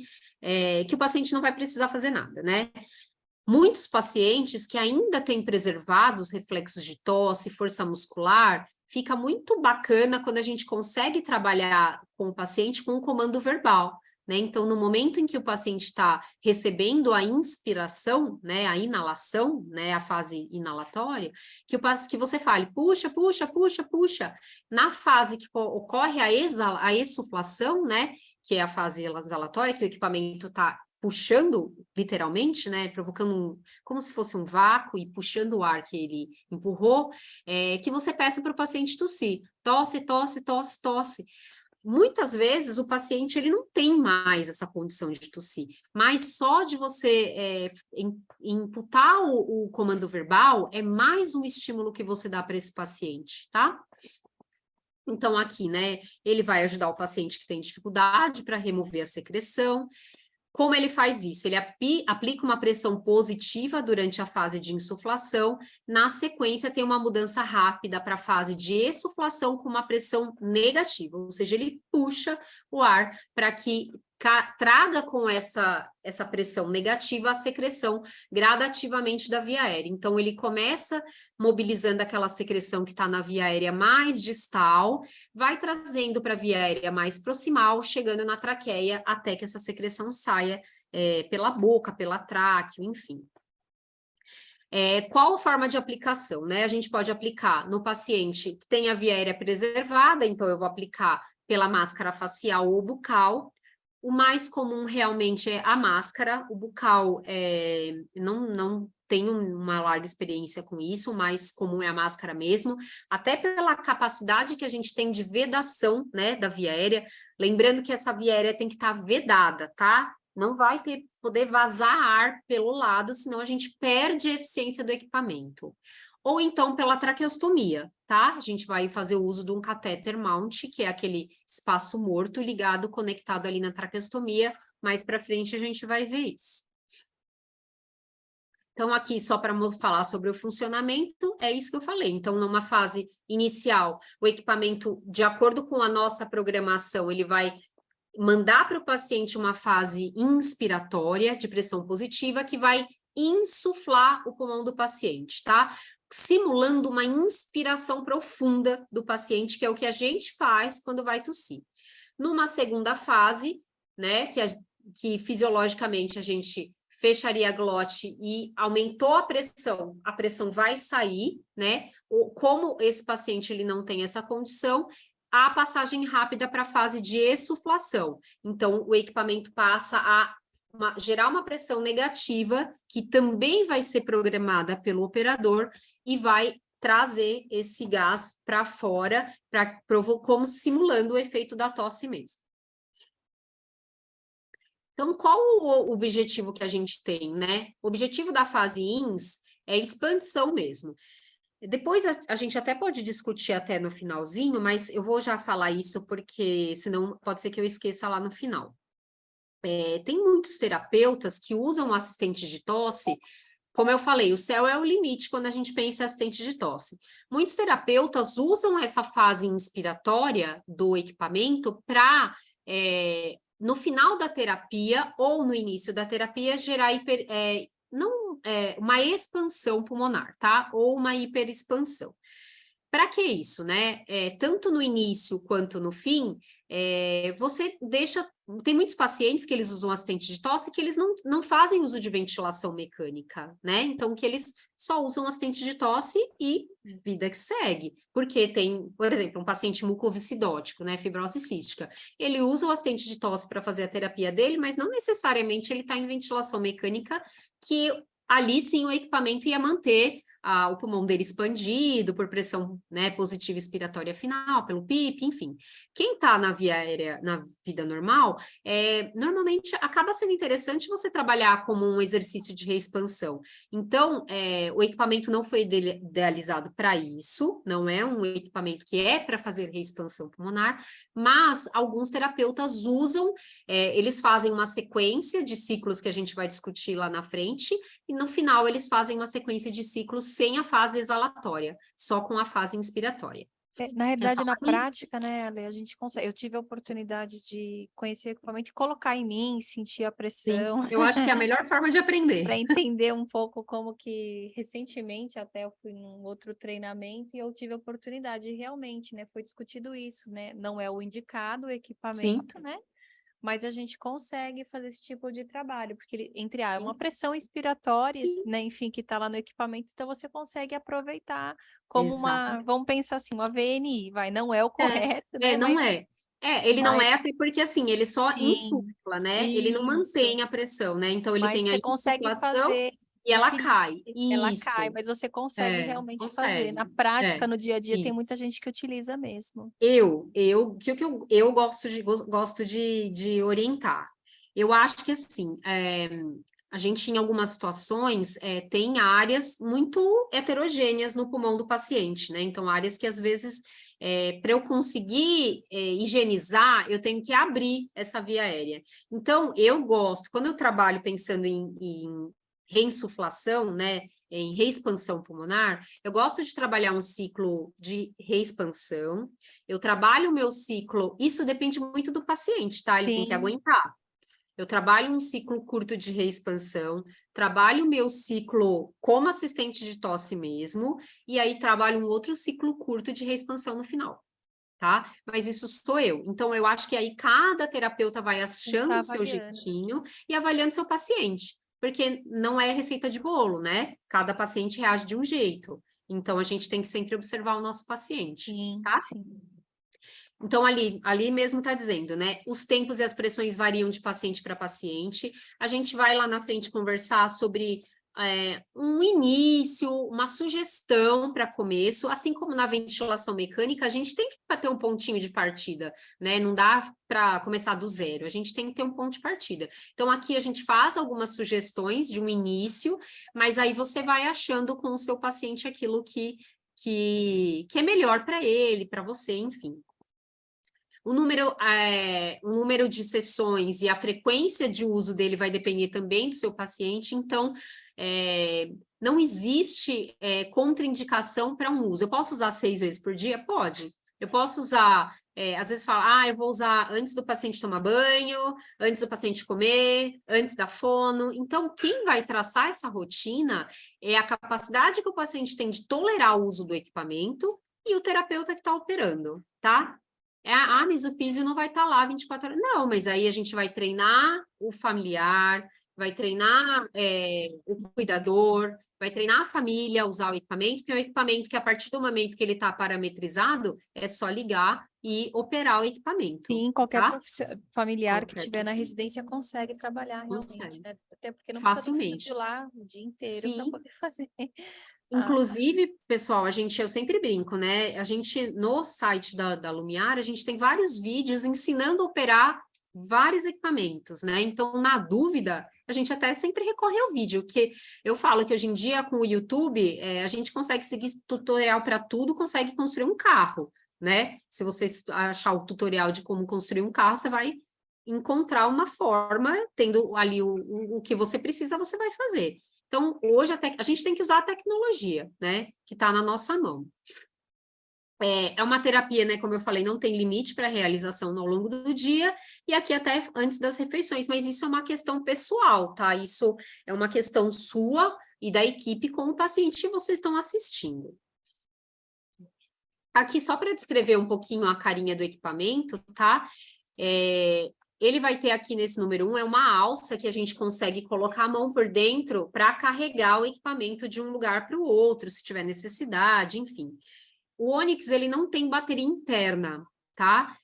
que o paciente não vai precisar fazer nada, né? Muitos pacientes que ainda têm preservados reflexos de tosse, força muscular, fica muito bacana quando a gente consegue trabalhar com o paciente com um comando verbal. Né? Então, no momento em que o paciente está recebendo a inspiração, né, a inalação, né, a fase inalatória, que você fale, puxa, puxa, puxa, puxa. Na fase que ocorre a exsuflação, né, que é a fase exalatória, que o equipamento está puxando, literalmente, né, provocando como se fosse um vácuo e puxando o ar que ele empurrou, que você peça para o paciente tossir. Tosse, tosse, tosse, tosse. Muitas vezes o paciente ele não tem mais essa condição de tossir, mas só de você imputar o comando verbal é mais um estímulo que você dá para esse paciente, tá? Então aqui, né, ele vai ajudar o paciente que tem dificuldade para remover a secreção. Como ele faz isso? Ele aplica uma pressão positiva durante a fase de insuflação, na sequência tem uma mudança rápida para a fase de exsuflação com uma pressão negativa, ou seja, ele puxa o ar para que traga com essa pressão negativa a secreção gradativamente da via aérea. Então, ele começa mobilizando aquela secreção que está na via aérea mais distal, vai trazendo para a via aérea mais proximal, chegando na traqueia, até que essa secreção saia pela boca, pela tráqueo, enfim. Qual a forma de aplicação, né? A gente pode aplicar no paciente que tem a via aérea preservada, então eu vou aplicar pela máscara facial ou bucal. O mais comum realmente é a máscara, o bucal não tenho uma larga experiência com isso, o mais comum é a máscara mesmo, até pela capacidade que a gente tem de vedação, né, da via aérea, lembrando que essa via aérea tem que estar vedada, tá? Não vai poder vazar ar pelo lado, senão a gente perde a eficiência do equipamento. Ou então pela traqueostomia, tá? A gente vai fazer o uso de um catéter mount, que é aquele espaço morto ligado, conectado ali na traqueostomia. Mais para frente a gente vai ver isso. Então, aqui, só para falar sobre o funcionamento, é isso que eu falei. Então, numa fase inicial, o equipamento, de acordo com a nossa programação, ele vai mandar para o paciente uma fase inspiratória de pressão positiva, que vai insuflar o pulmão do paciente, tá? Simulando uma inspiração profunda do paciente, que é o que a gente faz quando vai tossir. Numa segunda fase, né, que fisiologicamente a gente fecharia a glote e aumentou a pressão vai sair, né? Como esse paciente ele não tem essa condição, a passagem rápida para a fase de exsuflação. Então, o equipamento passa a gerar uma pressão negativa, que também vai ser programada pelo operador e vai trazer esse gás para fora, como simulando o efeito da tosse mesmo. Então, qual o objetivo que a gente tem, né? O objetivo da fase INS é expansão mesmo. Depois a gente até pode discutir até no finalzinho, mas eu vou já falar isso porque senão pode ser que eu esqueça lá no final. Tem muitos terapeutas que usam assistente de tosse, como eu falei, o céu é o limite quando a gente pensa em assistente de tosse. Muitos terapeutas usam essa fase inspiratória do equipamento para, no final da terapia ou no início da terapia, gerar uma expansão pulmonar, tá? Ou uma hiperexpansão. Para que isso, né? Tanto no início quanto no fim, você deixa... Tem muitos pacientes que eles usam assistente de tosse que eles não fazem uso de ventilação mecânica, né? Então, que eles só usam assistente de tosse e vida que segue. Porque tem, por exemplo, um paciente mucoviscidótico, né? Fibrose cística. Ele usa o assistente de tosse para fazer a terapia dele, mas não necessariamente ele está em ventilação mecânica, que ali sim o equipamento ia manter o pulmão dele expandido por pressão, né, positiva expiratória final, pelo PIP, enfim. Quem está na via aérea, na vida normal, normalmente acaba sendo interessante você trabalhar como um exercício de reexpansão. Então, o equipamento não foi idealizado para isso, não é um equipamento que é para fazer reexpansão pulmonar, mas alguns terapeutas usam, eles fazem uma sequência de ciclos que a gente vai discutir lá na frente, e no final eles fazem uma sequência de ciclos sem a fase exalatória, só com a fase inspiratória. Na realidade, na prática, né, Ale, a gente consegue. Eu tive a oportunidade de conhecer o equipamento e colocar em mim, sentir a pressão. Sim, eu acho que é a melhor forma de aprender. Para entender um pouco como que, recentemente, até eu fui num outro treinamento e eu tive a oportunidade, e realmente, né, foi discutido isso, né? Não é o indicado o equipamento, né? Mas a gente consegue fazer esse tipo de trabalho, porque ele, é uma pressão inspiratória, né, enfim, que está lá no equipamento, então você consegue aproveitar como vamos pensar assim, uma VNI, não é o correto, né? Não mas, é. Ele não é porque, assim, ele só insufla, né? Ele não isso. mantém a pressão, né? Então, ele Mas tem a você consegue insuflação fazer e ela cai. ela Isso. cai, mas você consegue realmente fazer. Consegue. Na prática, no dia a dia, tem Isso. muita gente que utiliza mesmo. O que eu gosto de orientar? Eu acho que, assim, a gente, em algumas situações, tem áreas muito heterogêneas no pulmão do paciente, né? Então, áreas que, às vezes, para eu conseguir higienizar, eu tenho que abrir essa via aérea. Então, eu gosto, quando eu trabalho pensando em reinsuflação, né? Em reexpansão pulmonar, eu gosto de trabalhar um ciclo de reexpansão. Eu trabalho o meu ciclo, isso depende muito do paciente, tá? Ele tem que aguentar. Eu trabalho um ciclo curto de reexpansão, trabalho o meu ciclo como assistente de tosse mesmo, e aí trabalho um outro ciclo curto de reexpansão no final, tá? Mas isso sou eu. Então, eu acho que aí cada terapeuta vai achando o seu jeitinho e avaliando seu paciente, porque não é receita de bolo, né? Cada paciente reage de um jeito. Então, a gente tem que sempre observar o nosso paciente, tá? Sim. Então, ali mesmo está dizendo, né? Os tempos e as pressões variam de paciente para paciente. A gente vai lá na frente conversar sobre um início, uma sugestão para começo, assim como na ventilação mecânica, a gente tem que ter um pontinho de partida, né? Não dá para começar do zero, a gente tem que ter um ponto de partida. Então, aqui a gente faz algumas sugestões de um início, mas aí você vai achando com o seu paciente aquilo que é melhor para ele, para você, enfim. O número de sessões e a frequência de uso dele vai depender também do seu paciente, então não existe contraindicação para um uso. Eu posso usar 6 vezes por dia? Pode. Eu posso usar, às vezes fala, eu vou usar antes do paciente tomar banho, antes do paciente comer, antes da fono. Então, quem vai traçar essa rotina é a capacidade que o paciente tem de tolerar o uso do equipamento e o terapeuta que está operando, tá? Mas o físio não vai estar lá 24 horas. Não, mas aí a gente vai treinar o familiar, vai treinar o cuidador, vai treinar a família a usar o equipamento, que é um equipamento que a partir do momento que ele está parametrizado, é só ligar e operar o equipamento. Sim, qualquer tá? familiar que Qualquer tiver na pessoa. residência consegue trabalhar realmente, Consegue. né? Até porque não Facilmente. precisa de lá o dia inteiro para Sim. poder fazer. Inclusive, pessoal, eu sempre brinco, né? A gente, no site da Lumiar, a gente tem vários vídeos ensinando a operar vários equipamentos, né? Então, na dúvida, a gente até sempre recorre ao vídeo, que eu falo que hoje em dia, com o YouTube, a gente consegue seguir tutorial para tudo, consegue construir um carro, né? Se você achar o tutorial de como construir um carro, você vai encontrar uma forma, tendo ali o que você precisa, você vai fazer. Então, hoje a gente tem que usar a tecnologia, né? Que está na nossa mão. É uma terapia, né? Como eu falei, não tem limite para realização ao longo do dia, e aqui até antes das refeições, mas isso é uma questão pessoal, tá? Isso é uma questão sua e da equipe com o paciente que vocês estão assistindo. Aqui, só para descrever um pouquinho a carinha do equipamento, tá? Ele vai ter aqui nesse número 1, é uma alça que a gente consegue colocar a mão por dentro para carregar o equipamento de um lugar para o outro, se tiver necessidade, enfim. O Onyx, ele não tem bateria interna, tá?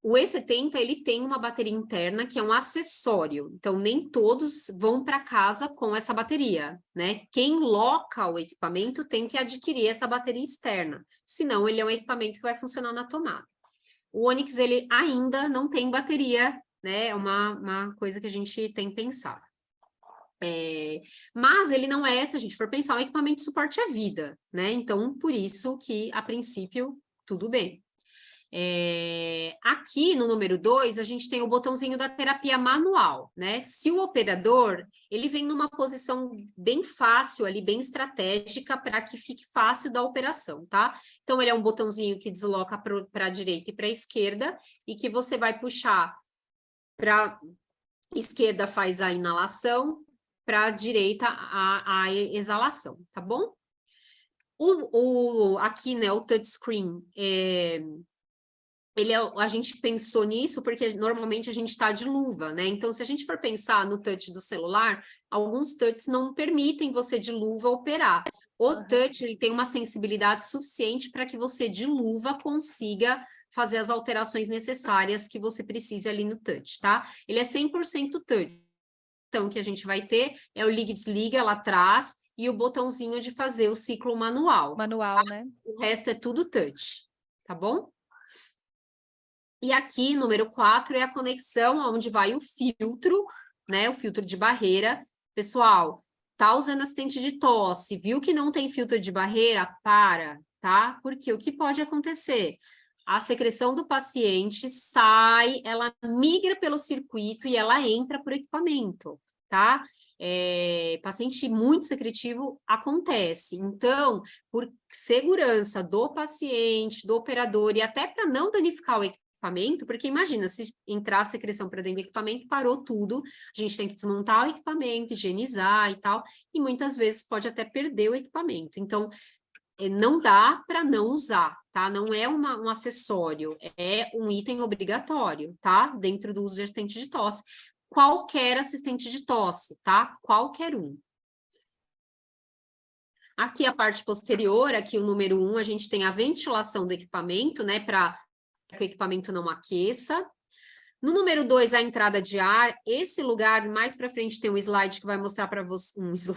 O E70, ele tem uma bateria interna que é um acessório, então nem todos vão para casa com essa bateria, né? Quem loca o equipamento tem que adquirir essa bateria externa, senão ele é um equipamento que vai funcionar na tomada. O Onyx, ele ainda não tem bateria, né? É uma coisa que a gente tem pensado. Mas ele não é, se a gente for pensar, um equipamento de suporte à vida, né? Então, por isso que, a princípio, tudo bem. Aqui no número 2, a gente tem o botãozinho da terapia manual, né? Se o operador, ele vem numa posição bem fácil ali, bem estratégica, para que fique fácil da operação, tá? Então, ele é um botãozinho que desloca para a direita e para a esquerda, e que você vai puxar para a esquerda, faz a inalação, para a direita a exalação, tá bom? Aqui, né, o touchscreen, a gente pensou nisso porque normalmente a gente está de luva, né? Então, se a gente for pensar no touch do celular, alguns touches não permitem você de luva operar. O touch, ele tem uma sensibilidade suficiente para que você de luva consiga fazer as alterações necessárias que você precisa ali no touch, tá? Ele é 100% touch. Então, o que a gente vai ter é o liga e desliga lá atrás e o botãozinho de fazer o ciclo manual. Manual, tá? né? O resto é tudo touch, tá bom? E aqui, número 4, é a conexão onde vai o filtro, né? O filtro de barreira. Pessoal, tá usando assistente de tosse, viu que não tem filtro de barreira? Para, tá? Porque o que pode acontecer? A secreção do paciente sai, ela migra pelo circuito e ela entra por equipamento, tá? Paciente muito secretivo acontece. Então, por segurança do paciente, do operador e até para não danificar o equipamento, porque imagina, se entrar a secreção para dentro do equipamento, parou tudo, a gente tem que desmontar o equipamento, higienizar e tal, e muitas vezes pode até perder o equipamento. Então, não dá para não usar, tá? Não é um acessório, é um item obrigatório, tá? Dentro do uso de assistente de tosse. Qualquer assistente de tosse, tá? Qualquer um. Aqui a parte posterior, aqui o número 1, a gente tem a ventilação do equipamento, né? Para que o equipamento não aqueça. No número 2, a entrada de ar. Esse lugar, mais para frente, tem um slide que vai mostrar para vocês,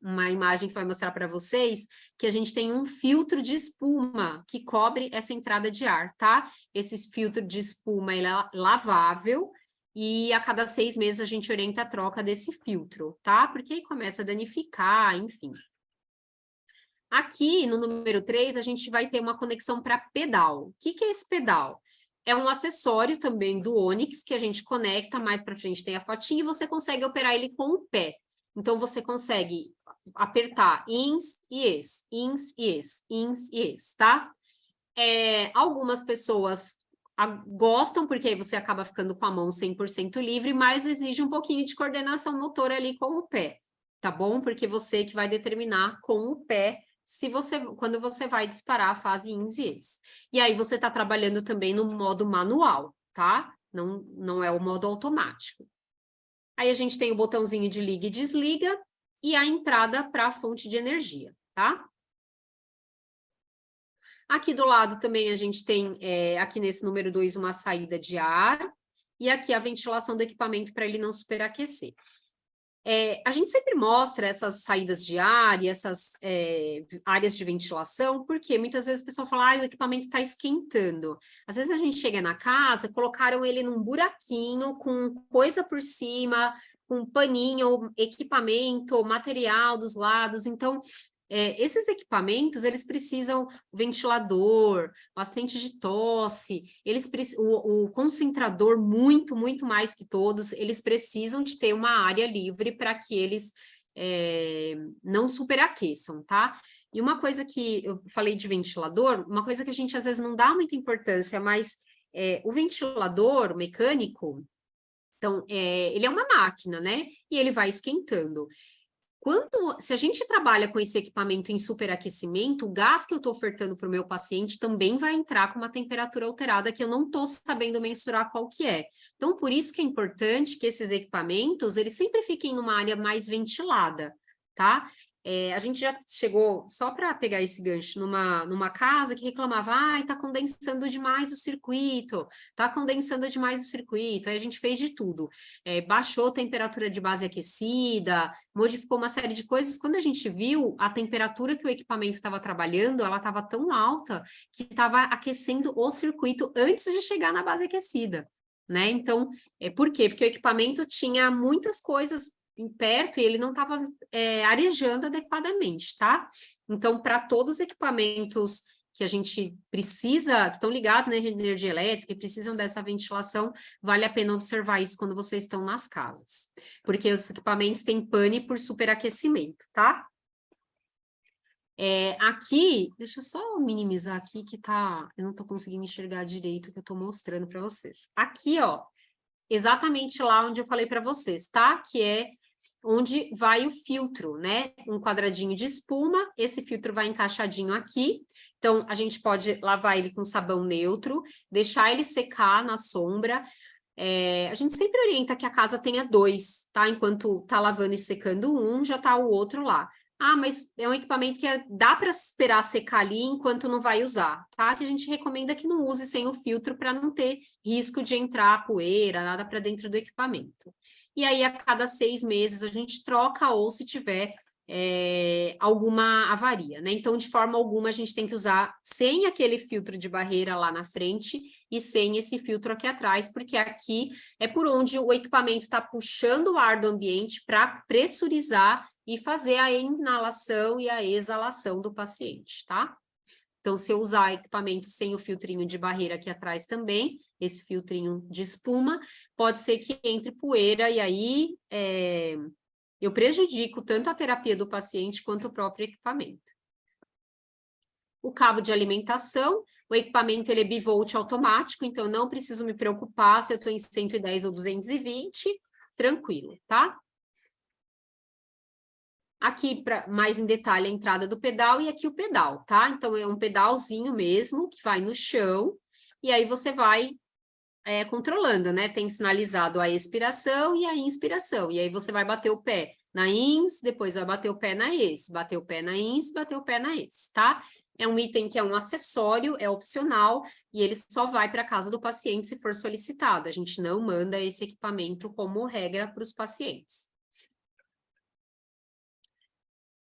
uma imagem que vai mostrar para vocês, que a gente tem um filtro de espuma que cobre essa entrada de ar, tá? Esse filtro de espuma, ele é lavável, e a cada 6 meses a gente orienta a troca desse filtro, tá? Porque aí começa a danificar, enfim. Aqui, no número 3, a gente vai ter uma conexão para pedal. O que é esse pedal? É um acessório também do Onyx, que a gente conecta, mais para frente tem a fotinha, e você consegue operar ele com o pé. Então, você consegue apertar ins e ex, ins e ex, ins e ex, tá? Algumas pessoas gostam, porque aí você acaba ficando com a mão 100% livre, mas exige um pouquinho de coordenação motora ali com o pé, tá bom? Porque você que vai determinar com o pé quando você vai disparar a fase ins e ex. E aí você está trabalhando também no modo manual, tá? Não é o modo automático. Aí a gente tem o botãozinho de liga e desliga, e a entrada para a fonte de energia, tá? Aqui do lado também a gente tem, aqui nesse número 2, uma saída de ar, e aqui a ventilação do equipamento para ele não superaquecer. A gente sempre mostra essas saídas de ar e essas áreas de ventilação, porque muitas vezes o pessoal fala, o equipamento está esquentando. Às vezes a gente chega na casa, colocaram ele num buraquinho com coisa por cima, com paninho, equipamento, material dos lados, então... esses equipamentos, eles precisam ventilador, o assistente de tosse, o concentrador, muito mais que todos, eles precisam de ter uma área livre para que eles não superaqueçam, tá? E uma coisa que eu falei de ventilador, uma coisa que a gente às vezes não dá muita importância, mas o ventilador mecânico, então, ele é uma máquina, né? E ele vai esquentando. Se a gente trabalha com esse equipamento em superaquecimento, o gás que eu estou ofertando para o meu paciente também vai entrar com uma temperatura alterada que eu não estou sabendo mensurar qual que é. Então, por isso que é importante que esses equipamentos, eles sempre fiquem numa área mais ventilada, tá? A gente já chegou, só para pegar esse gancho, numa casa que reclamava, está condensando demais o circuito, está condensando demais o circuito, aí a gente fez de tudo, baixou a temperatura de base aquecida, modificou uma série de coisas, quando a gente viu a temperatura que o equipamento estava trabalhando, ela estava tão alta que estava aquecendo o circuito antes de chegar na base aquecida, né? Então, por quê? Porque o equipamento tinha muitas coisas perto e ele não estava arejando adequadamente, tá? Então, para todos os equipamentos que a gente precisa, que estão ligados na energia elétrica e precisam dessa ventilação, vale a pena observar isso quando vocês estão nas casas, porque os equipamentos têm pane por superaquecimento, tá? Aqui, deixa eu só minimizar aqui que eu não estou conseguindo enxergar direito o que eu estou mostrando para vocês. Aqui, ó, exatamente lá onde eu falei para vocês, tá? Que é onde vai o filtro, né? Um quadradinho de espuma, esse filtro vai encaixadinho aqui, então a gente pode lavar ele com sabão neutro, deixar ele secar na sombra. A gente sempre orienta que a casa tenha 2, tá? Enquanto tá lavando e secando um, já tá o outro lá. Mas é um equipamento que dá para esperar secar ali enquanto não vai usar, tá? Que a gente recomenda que não use sem o filtro para não ter risco de entrar poeira, nada para dentro do equipamento. E aí, a cada 6 meses, a gente troca ou se tiver alguma avaria, né? Então, de forma alguma, a gente tem que usar sem aquele filtro de barreira lá na frente e sem esse filtro aqui atrás, porque aqui é por onde o equipamento está puxando o ar do ambiente para pressurizar e fazer a inalação e a exalação do paciente, tá? Então, se eu usar equipamento sem o filtrinho de barreira aqui atrás também, esse filtrinho de espuma, pode ser que entre poeira e aí eu prejudico tanto a terapia do paciente quanto o próprio equipamento. O cabo de alimentação, o equipamento ele é bivolt automático, então não preciso me preocupar se eu estou em 110 ou 220, tranquilo, tá? Aqui, mais em detalhe, a entrada do pedal e aqui o pedal, tá? Então, é um pedalzinho mesmo, que vai no chão, e aí você vai controlando, né? Tem sinalizado a expiração e a inspiração, e aí você vai bater o pé na ins, depois vai bater o pé na ex, bater o pé na ins, bater o pé na ex, tá? É um item que é um acessório, é opcional, e ele só vai para a casa do paciente se for solicitado. A gente não manda esse equipamento como regra para os pacientes.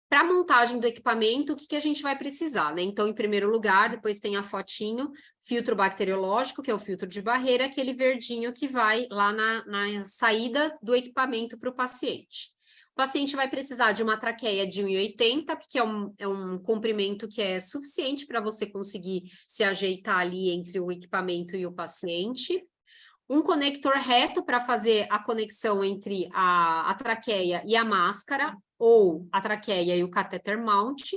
Para a montagem do equipamento, o que a gente vai precisar, né? Então, em primeiro lugar, depois tem a fotinho, filtro bacteriológico, que é o filtro de barreira, aquele verdinho que vai lá na saída do equipamento para o paciente. O paciente vai precisar de uma traqueia de 1,80, porque é um comprimento que é suficiente para você conseguir se ajeitar ali entre o equipamento e o paciente. Um conector reto para fazer a conexão entre a traqueia e a máscara, ou a traqueia e o catheter mount,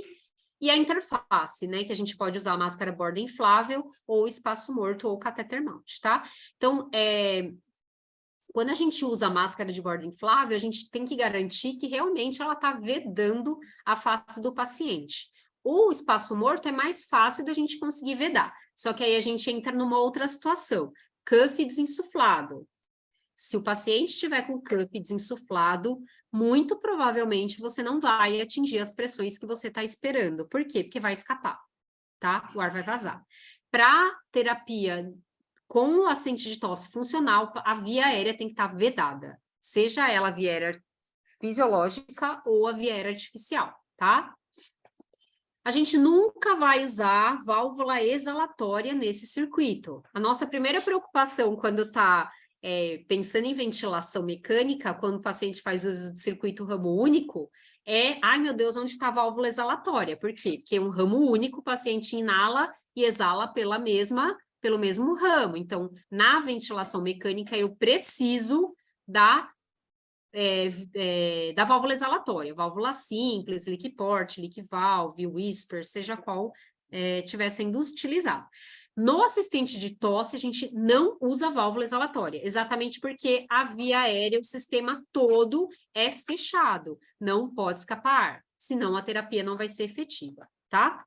e a interface, né, que a gente pode usar a máscara borda inflável, ou espaço morto, ou catheter mount, tá? Então, quando a gente usa a máscara de borda inflável, a gente tem que garantir que realmente ela está vedando a face do paciente. O espaço morto é mais fácil da gente conseguir vedar, só que aí a gente entra numa outra situação. Cuff desinsuflado. Se o paciente estiver com cuff desinsuflado, muito provavelmente você não vai atingir as pressões que você está esperando. Por quê? Porque vai escapar, tá? O ar vai vazar. Para terapia com o assistente de tosse funcional, a via aérea tem que estar vedada, seja ela a via aérea fisiológica ou a via aérea artificial, tá? A gente nunca vai usar válvula exalatória nesse circuito. A nossa primeira preocupação quando está pensando em ventilação mecânica, quando o paciente faz uso de circuito ramo único, ai meu Deus, onde está a válvula exalatória? Por quê? Porque é um ramo único, o paciente inala e exala pelo mesmo ramo. Então, na ventilação mecânica, eu preciso da válvula exalatória, válvula simples, leak port, leak valve, whisper, seja qual estiver sendo utilizado. No assistente de tosse, a gente não usa válvula exalatória, exatamente porque a via aérea, o sistema todo é fechado, não pode escapar, senão a terapia não vai ser efetiva, tá?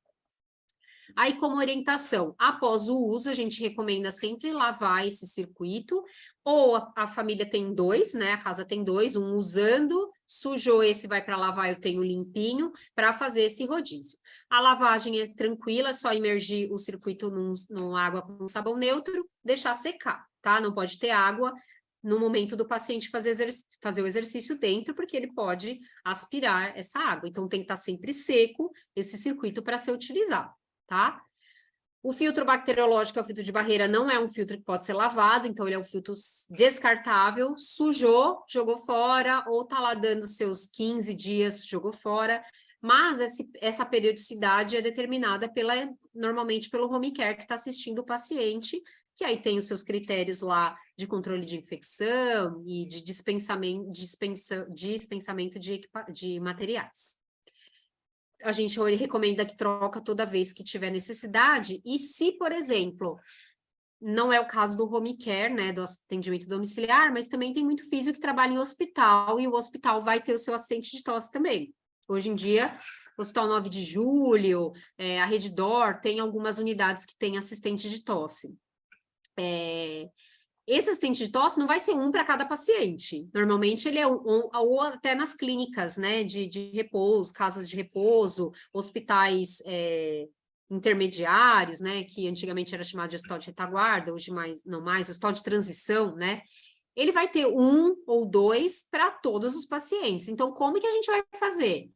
Aí, como orientação, após o uso, a gente recomenda sempre lavar esse circuito, ou a família tem dois, né? A casa tem dois, um usando, sujou esse, vai para lavar, eu tenho limpinho, para fazer esse rodízio. A lavagem é tranquila, só imergir o circuito numa água com sabão neutro, deixar secar, tá? Não pode ter água no momento do paciente fazer o exercício dentro, porque ele pode aspirar essa água. Então, tem que estar sempre seco esse circuito para ser utilizado, tá? O filtro bacteriológico, é o filtro de barreira, não é um filtro que pode ser lavado, então ele é um filtro descartável, sujou, jogou fora, ou tá lá dando seus 15 dias, jogou fora, mas essa periodicidade é determinada normalmente pelo home care que está assistindo o paciente, que aí tem os seus critérios lá de controle de infecção e de dispensamento de materiais. A gente recomenda que troca toda vez que tiver necessidade, e se, por exemplo, não é o caso do home care, né, do atendimento domiciliar, mas também tem muito físico que trabalha em hospital, e o hospital vai ter o seu assistente de tosse também. Hoje em dia, o Hospital 9 de Julho, a Reddor, tem algumas unidades que têm assistente de tosse. Esse assistente de tosse não vai ser um para cada paciente. Normalmente ele é ou até nas clínicas, né, de repouso, casas de repouso, hospitais intermediários, né, que antigamente era chamado de hospital de retaguarda, hoje não mais, hospital de transição, né? Ele vai ter um ou dois para todos os pacientes. Então, como que a gente vai fazer?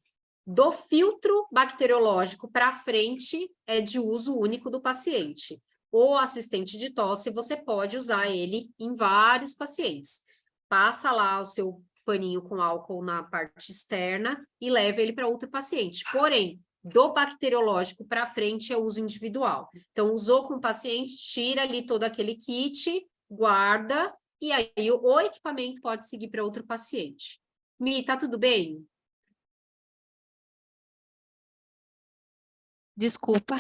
Do filtro bacteriológico para frente é de uso único do paciente. O assistente de tosse, você pode usar ele em vários pacientes. Passa lá o seu paninho com álcool na parte externa e leva ele para outro paciente. Porém, do bacteriológico para frente é uso individual. Então, usou com o paciente, tira ali todo aquele kit, guarda, e aí o equipamento pode seguir para outro paciente. Mi, tá tudo bem? Desculpa.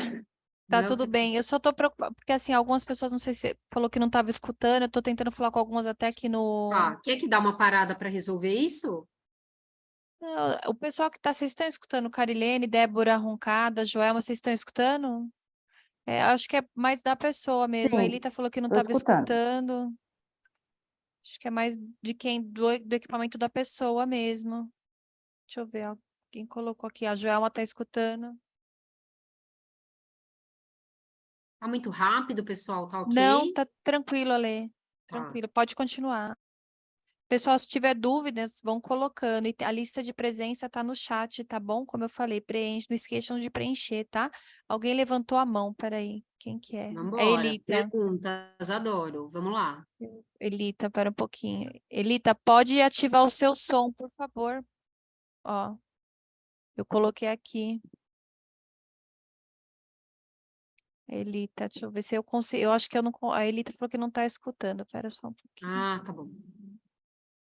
Tá Não, tudo bem. Eu só tô preocupada, porque assim, algumas pessoas, não sei se você falou que não estava escutando, eu tô tentando falar com algumas até aqui no... Quer que dá uma parada para resolver isso? Não, o pessoal que tá, vocês estão escutando? Carilene, Débora Roncada, Joelma, vocês estão escutando? Acho que é mais da pessoa mesmo. A Sim, Elita falou que não tô estava escutando. escutando. Acho que é mais de do equipamento da pessoa mesmo. Deixa eu ver, ó. Quem colocou aqui? A Joelma tá escutando. Tá muito rápido, pessoal? Tá Não, ok? tá tranquilo, Alê. Tá. Tranquilo, pode continuar. Pessoal, se tiver dúvidas, vão colocando. E a lista de presença tá no chat, tá bom? Como eu falei, preenche, não esqueçam de preencher, tá? Alguém levantou a mão, peraí. Quem que é? Vamos É embora. Elita. Perguntas, adoro. Vamos lá. Elita, pera um pouquinho. Elita, pode ativar o seu som, por favor. Ó, eu coloquei aqui. Elita, deixa eu ver se eu consigo. Eu acho que eu não. A Elita falou que não tá escutando. Pera só um pouquinho. Ah, tá bom.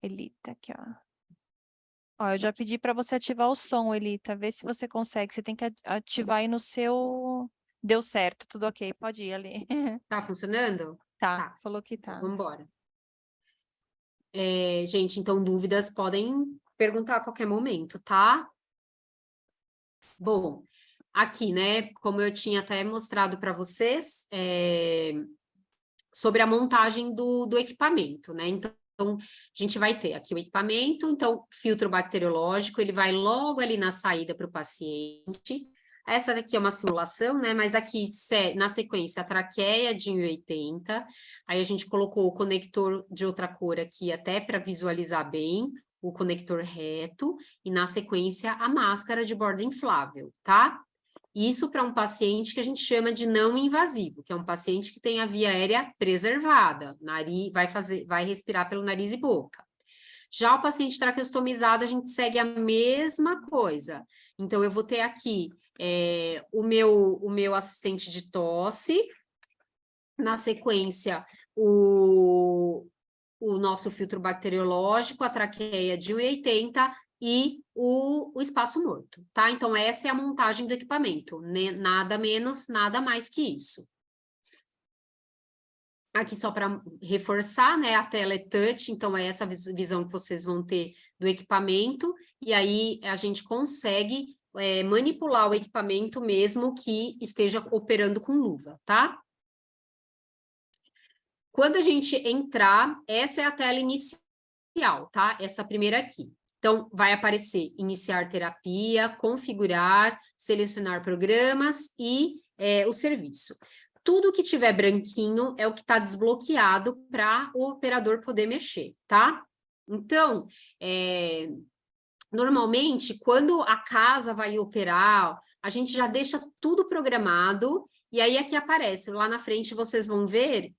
Elita, aqui, ó. Ó, eu já pedi para você ativar o som, Elita. Vê se você consegue. Você tem que ativar aí no seu. Deu certo, tudo ok. Pode ir ali. Tá funcionando? Tá, Tá. falou que Então, tá. vamos embora. Gente, então dúvidas podem perguntar a qualquer momento, tá? Bom, aqui, né, como eu tinha até mostrado para vocês, sobre a montagem do equipamento, né? Então, Então, a gente vai ter aqui o equipamento, então, filtro bacteriológico, ele vai logo ali na saída para o paciente. Essa daqui é uma simulação, né? Mas aqui, na sequência, a traqueia de 1,80. Aí a gente colocou o conector de outra cor aqui, até para visualizar bem, o conector reto. E na sequência, a máscara de borda inflável, tá? Isso para um paciente que a gente chama de não invasivo, que é um paciente que tem a via aérea preservada, vai respirar pelo nariz e boca. Já o paciente traqueostomizado, a gente segue a mesma coisa. Então, eu vou ter aqui o meu assistente de tosse, na sequência, o nosso filtro bacteriológico, a traqueia de 1,80 e o espaço morto, tá? Então, essa é a montagem do equipamento, né? Nada menos, nada mais que isso. Aqui só para reforçar, né? A tela é touch, então é essa visão que vocês vão ter do equipamento, e aí a gente consegue manipular o equipamento mesmo que esteja operando com luva, tá? Quando a gente entrar, essa é a tela inicial, tá? Essa primeira aqui. Então, vai aparecer iniciar terapia, configurar, selecionar programas e o serviço. Tudo que tiver branquinho é o que está desbloqueado para o operador poder mexer, tá? Então, normalmente, quando a casa vai operar, a gente já deixa tudo programado, e aí aqui aparece, lá na frente vocês vão ver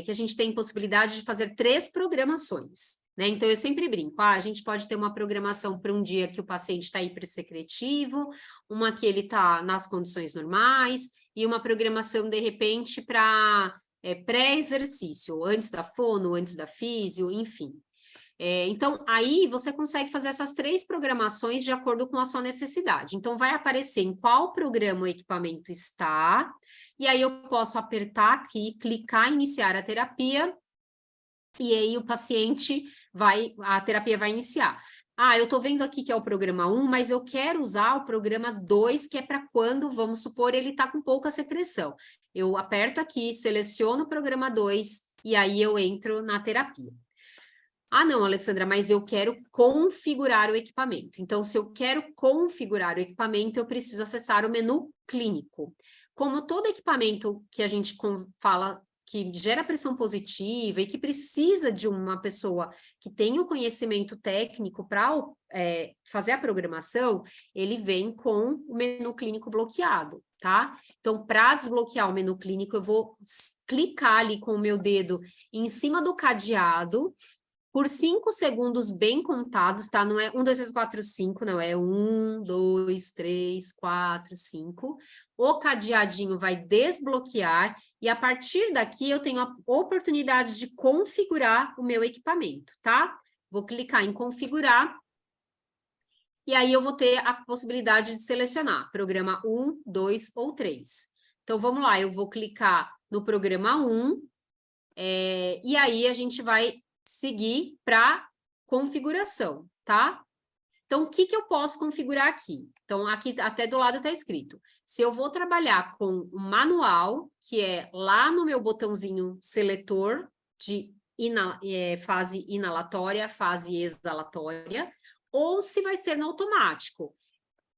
que a gente tem possibilidade de fazer 3 programações, né? Então, eu sempre brinco, a gente pode ter uma programação para um dia que o paciente está hipersecretivo, uma que ele está nas condições normais, e uma programação, de repente, para pré-exercício, antes da fono, antes da físio, enfim. Então, aí você consegue fazer essas 3 programações de acordo com a sua necessidade. Então, vai aparecer em qual programa o equipamento está, e aí eu posso apertar aqui, clicar em iniciar a terapia, e aí o paciente a terapia vai iniciar. Eu estou vendo aqui que é o programa 1, mas eu quero usar o programa 2, que é para quando, vamos supor, ele está com pouca secreção. Eu aperto aqui, seleciono o programa 2, e aí eu entro na terapia. Não, Alessandra, mas eu quero configurar o equipamento. Então, se eu quero configurar o equipamento, eu preciso acessar o menu clínico. Como todo equipamento que a gente fala que gera pressão positiva e que precisa de uma pessoa que tenha o conhecimento técnico para fazer a programação, ele vem com o menu clínico bloqueado, tá? Então, para desbloquear o menu clínico, eu vou clicar ali com o meu dedo em cima do cadeado, por 5 segundos bem contados, tá? Não é 1, 2, 3, 4, 5, não, é 1, 2, 3, 4, 5. O cadeadinho vai desbloquear e a partir daqui eu tenho a oportunidade de configurar o meu equipamento, tá? Vou clicar em configurar e aí eu vou ter a possibilidade de selecionar programa 1, 2 ou 3. Então, vamos lá, eu vou clicar no programa 1 e aí a gente vai seguir para configuração, tá? Então, o que eu posso configurar aqui? Então, aqui até do lado está escrito. Se eu vou trabalhar com o manual, que é lá no meu botãozinho seletor de fase inalatória, fase exalatória, ou se vai ser no automático.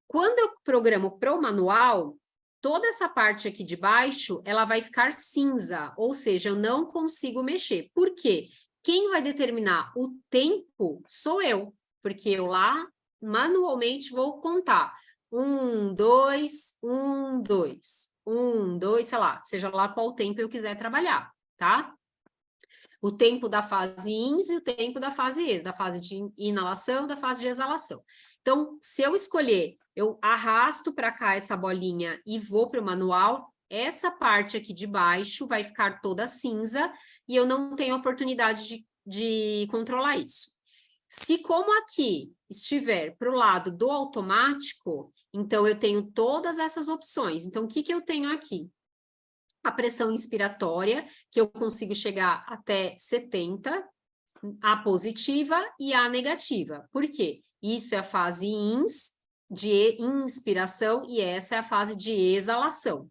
Quando eu programo para o manual, toda essa parte aqui de baixo, ela vai ficar cinza, ou seja, eu não consigo mexer. Por quê? Quem vai determinar o tempo sou eu, porque eu lá manualmente vou contar 1, 2, 1, 2, 1, 2, sei lá, seja lá qual tempo eu quiser trabalhar, tá? O tempo da fase INS e o tempo da fase EX, da fase de inalação, da fase de exalação. Então, se eu escolher, eu arrasto para cá essa bolinha e vou para o manual, essa parte aqui de baixo vai ficar toda cinza e eu não tenho oportunidade de controlar isso. Se como aqui estiver para o lado do automático, então eu tenho todas essas opções. Então, o que eu tenho aqui? A pressão inspiratória, que eu consigo chegar até 70, a positiva e a negativa. Por quê? Isso é a fase INS, de inspiração, e essa é a fase de exalação.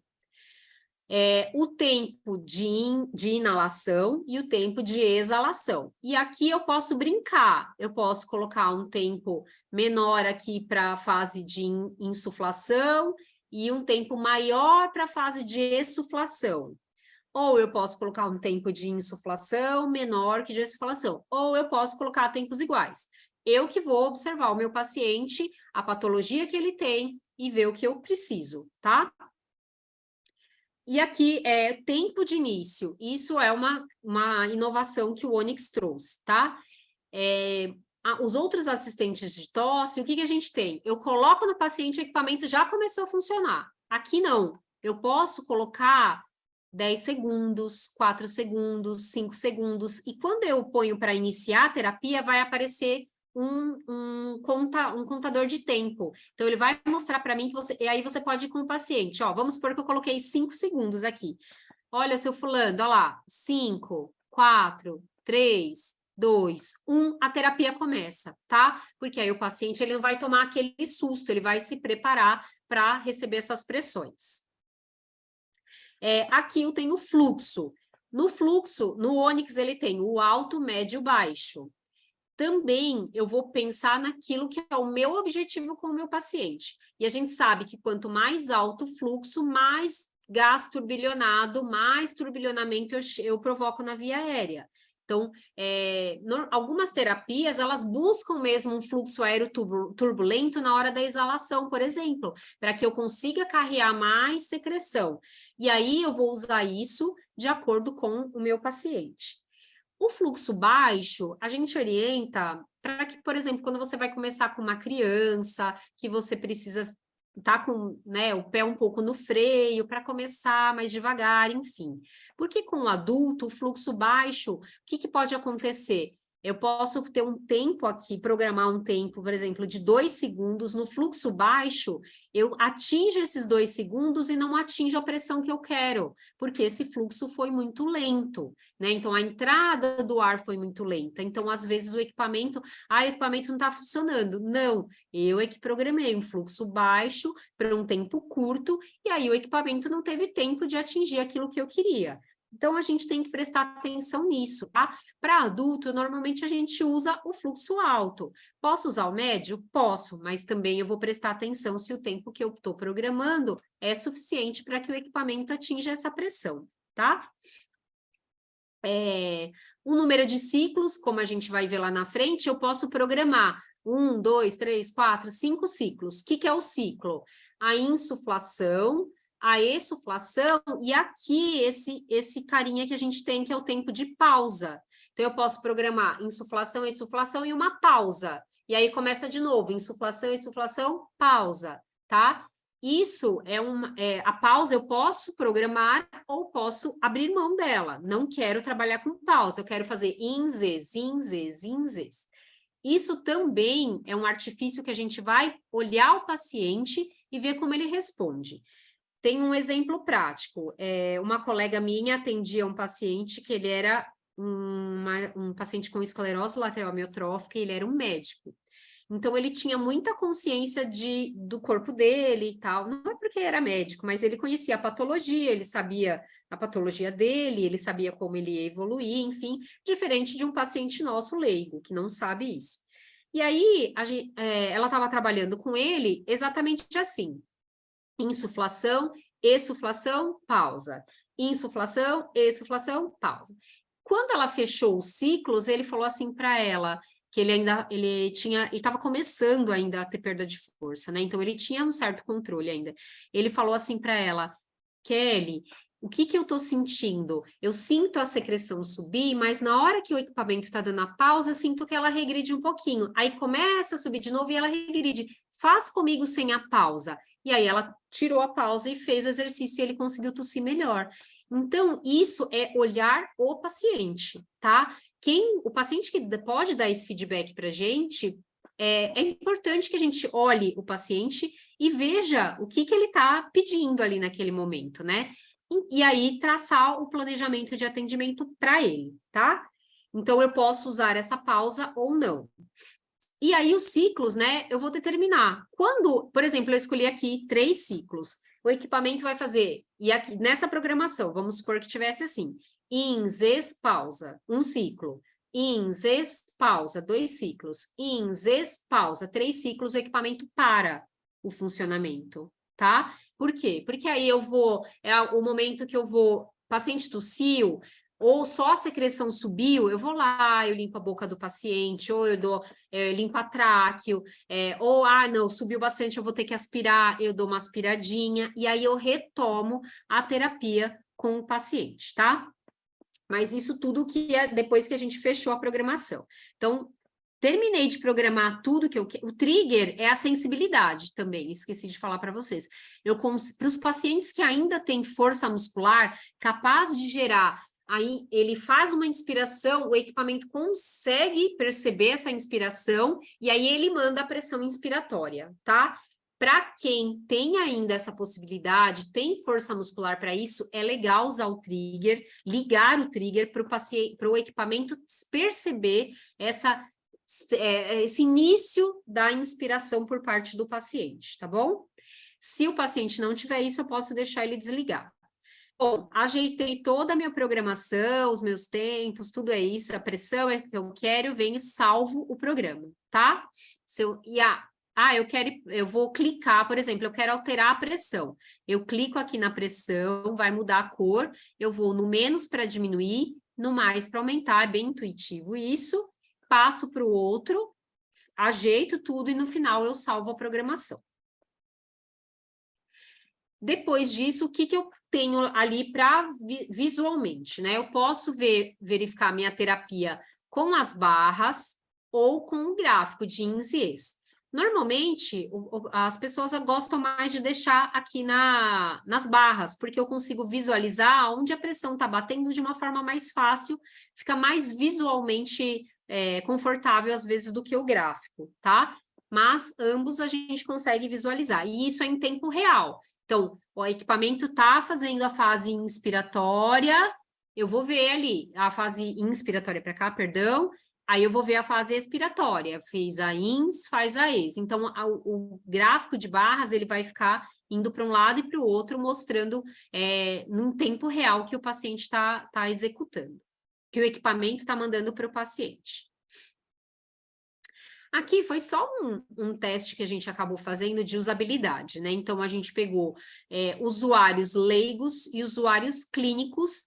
o tempo de inalação e o tempo de exalação. E aqui eu posso brincar, eu posso colocar um tempo menor aqui para a fase de insuflação e um tempo maior para a fase de exsuflação. Ou eu posso colocar um tempo de insuflação menor que de exsuflação, ou eu posso colocar tempos iguais. Eu que vou observar o meu paciente, a patologia que ele tem e ver o que eu preciso, tá? E aqui é tempo de início. Isso é uma inovação que o Onyx trouxe, tá? Os outros assistentes de tosse, o que a gente tem? Eu coloco no paciente, o equipamento já começou a funcionar. Aqui não. Eu posso colocar 10 segundos, 4 segundos, 5 segundos. E quando eu ponho para iniciar a terapia, vai aparecer um contador de tempo. Então, ele vai mostrar para mim que você... E aí você pode ir com o paciente. Ó, vamos supor que eu coloquei 5 segundos aqui. Olha, seu fulano, olha lá. 5, 4, 3, 2, 1, a terapia começa, tá? Porque aí o paciente ele não vai tomar aquele susto, ele vai se preparar para receber essas pressões. Aqui eu tenho o fluxo. No fluxo, no Onyx, ele tem o alto, médio, baixo. Também eu vou pensar naquilo que é o meu objetivo com o meu paciente. E a gente sabe que quanto mais alto o fluxo, mais gás turbilhonado, mais turbilhonamento eu provoco na via aérea. Então, algumas terapias, elas buscam mesmo um fluxo aéreo turbulento na hora da exalação, por exemplo, para que eu consiga carregar mais secreção. E aí eu vou usar isso de acordo com o meu paciente. O fluxo baixo, a gente orienta para que, por exemplo, quando você vai começar com uma criança, que você precisa estar com, né, o pé um pouco no freio, para começar mais devagar, enfim. Porque com o adulto, o fluxo baixo, o que pode acontecer? Eu posso ter um tempo aqui, programar um tempo, por exemplo, de 2 segundos. No fluxo baixo, eu atinjo esses 2 segundos e não atinjo a pressão que eu quero, porque esse fluxo foi muito lento, né? Então, a entrada do ar foi muito lenta. Então, às vezes, o equipamento não está funcionando. Não, eu é que programei um fluxo baixo para um tempo curto, e aí o equipamento não teve tempo de atingir aquilo que eu queria. Então, a gente tem que prestar atenção nisso, tá? Para adulto, normalmente a gente usa o fluxo alto. Posso usar o médio? Posso, mas também eu vou prestar atenção se o tempo que eu estou programando é suficiente para que o equipamento atinja essa pressão, tá? O número de ciclos, como a gente vai ver lá na frente, eu posso programar 1, 2, 3, 4, 5 ciclos. O que é o ciclo? A insuflação, a exsuflação e aqui esse carinha que a gente tem, que é o tempo de pausa. Então, eu posso programar insuflação, exsuflação e uma pausa. E aí começa de novo, insuflação, exsuflação, pausa, tá? Isso a pausa eu posso programar ou posso abrir mão dela. Não quero trabalhar com pausa, eu quero fazer inzes, inzes, inzes. Isso também é um artifício que a gente vai olhar o paciente e ver como ele responde. Tem um exemplo prático. Uma colega minha atendia um paciente que ele era um paciente com esclerose lateral amiotrófica e ele era um médico. Então, ele tinha muita consciência do corpo dele e tal. Não é porque era médico, mas ele conhecia a patologia, ele sabia a patologia dele, ele sabia como ele ia evoluir, enfim, diferente de um paciente nosso leigo, que não sabe isso. E aí, ela estava trabalhando com ele exatamente assim. Insuflação, exsuflação, pausa. Insuflação, exsuflação, pausa. Quando ela fechou os ciclos, ele falou assim para ela que ele estava começando ainda a ter perda de força, né? Então ele tinha um certo controle ainda. Ele falou assim para ela: Kelly, o que eu estou sentindo? Eu sinto a secreção subir, mas na hora que o equipamento está dando a pausa, eu sinto que ela regride um pouquinho. Aí começa a subir de novo e ela regride. Faz comigo sem a pausa. E aí ela tirou a pausa e fez o exercício e ele conseguiu tossir melhor. Então, isso é olhar o paciente, tá? O paciente que pode dar esse feedback para a gente, é importante que a gente olhe o paciente e veja o que ele está pedindo ali naquele momento, né? E aí traçar o planejamento de atendimento para ele, tá? Então, eu posso usar essa pausa ou não. E aí, os ciclos, né, eu vou determinar. Quando, por exemplo, eu escolhi aqui 3 ciclos. o equipamento vai fazer, e aqui nessa programação, vamos supor que tivesse assim, ins, ex, pausa, um ciclo, ins, ex, pausa, 2 ciclos, ins, ex, pausa, 3 ciclos, o equipamento para o funcionamento, tá? Por quê? Porque aí eu vou, é o momento que eu vou, paciente tossiu, ou só a secreção subiu, eu vou lá, eu limpo a boca do paciente, ou eu limpo a tráqueo, ou, não, subiu bastante, eu vou ter que aspirar, eu dou uma aspiradinha, e aí eu retomo a terapia com o paciente, tá? Mas isso tudo que é depois que a gente fechou a programação. Então, terminei de programar tudo que eu quero. O trigger é a sensibilidade também, esqueci de falar para vocês. Para os pacientes que ainda têm força muscular, capaz de gerar, aí ele faz uma inspiração, o equipamento consegue perceber essa inspiração, e aí ele manda a pressão inspiratória, tá? Para quem tem ainda essa possibilidade, tem força muscular para isso, é legal usar o trigger, ligar o trigger para o paciente, para o equipamento perceber esse início da inspiração por parte do paciente, tá bom? Se o paciente não tiver isso, eu posso deixar ele desligar. Bom, ajeitei toda a minha programação, os meus tempos, tudo é isso, a pressão é que eu quero, eu venho e salvo o programa, tá? Eu vou clicar, por exemplo, eu quero alterar a pressão. Eu clico aqui na pressão, vai mudar a cor, eu vou no menos para diminuir, no mais para aumentar, é bem intuitivo isso. Passo para o outro, ajeito tudo e no final eu salvo a programação. Depois disso, o que eu tenho ali para visualmente, né? Eu posso verificar minha terapia com as barras ou com o gráfico de ins e ex. Normalmente, as pessoas gostam mais de deixar aqui nas barras, porque eu consigo visualizar onde a pressão está batendo de uma forma mais fácil, fica mais visualmente confortável, às vezes, do que o gráfico, tá? Mas ambos a gente consegue visualizar, e isso é em tempo real. Então, o equipamento está fazendo a fase inspiratória, eu vou ver ali a fase inspiratória para cá, perdão, aí eu vou ver a fase expiratória, fez a ins, faz a ex. Então, o gráfico de barras, ele vai ficar indo para um lado e para o outro, mostrando num tempo real que o paciente está executando, que o equipamento está mandando para o paciente. Aqui foi só um teste que a gente acabou fazendo de usabilidade, né? Então, a gente pegou usuários leigos e usuários clínicos,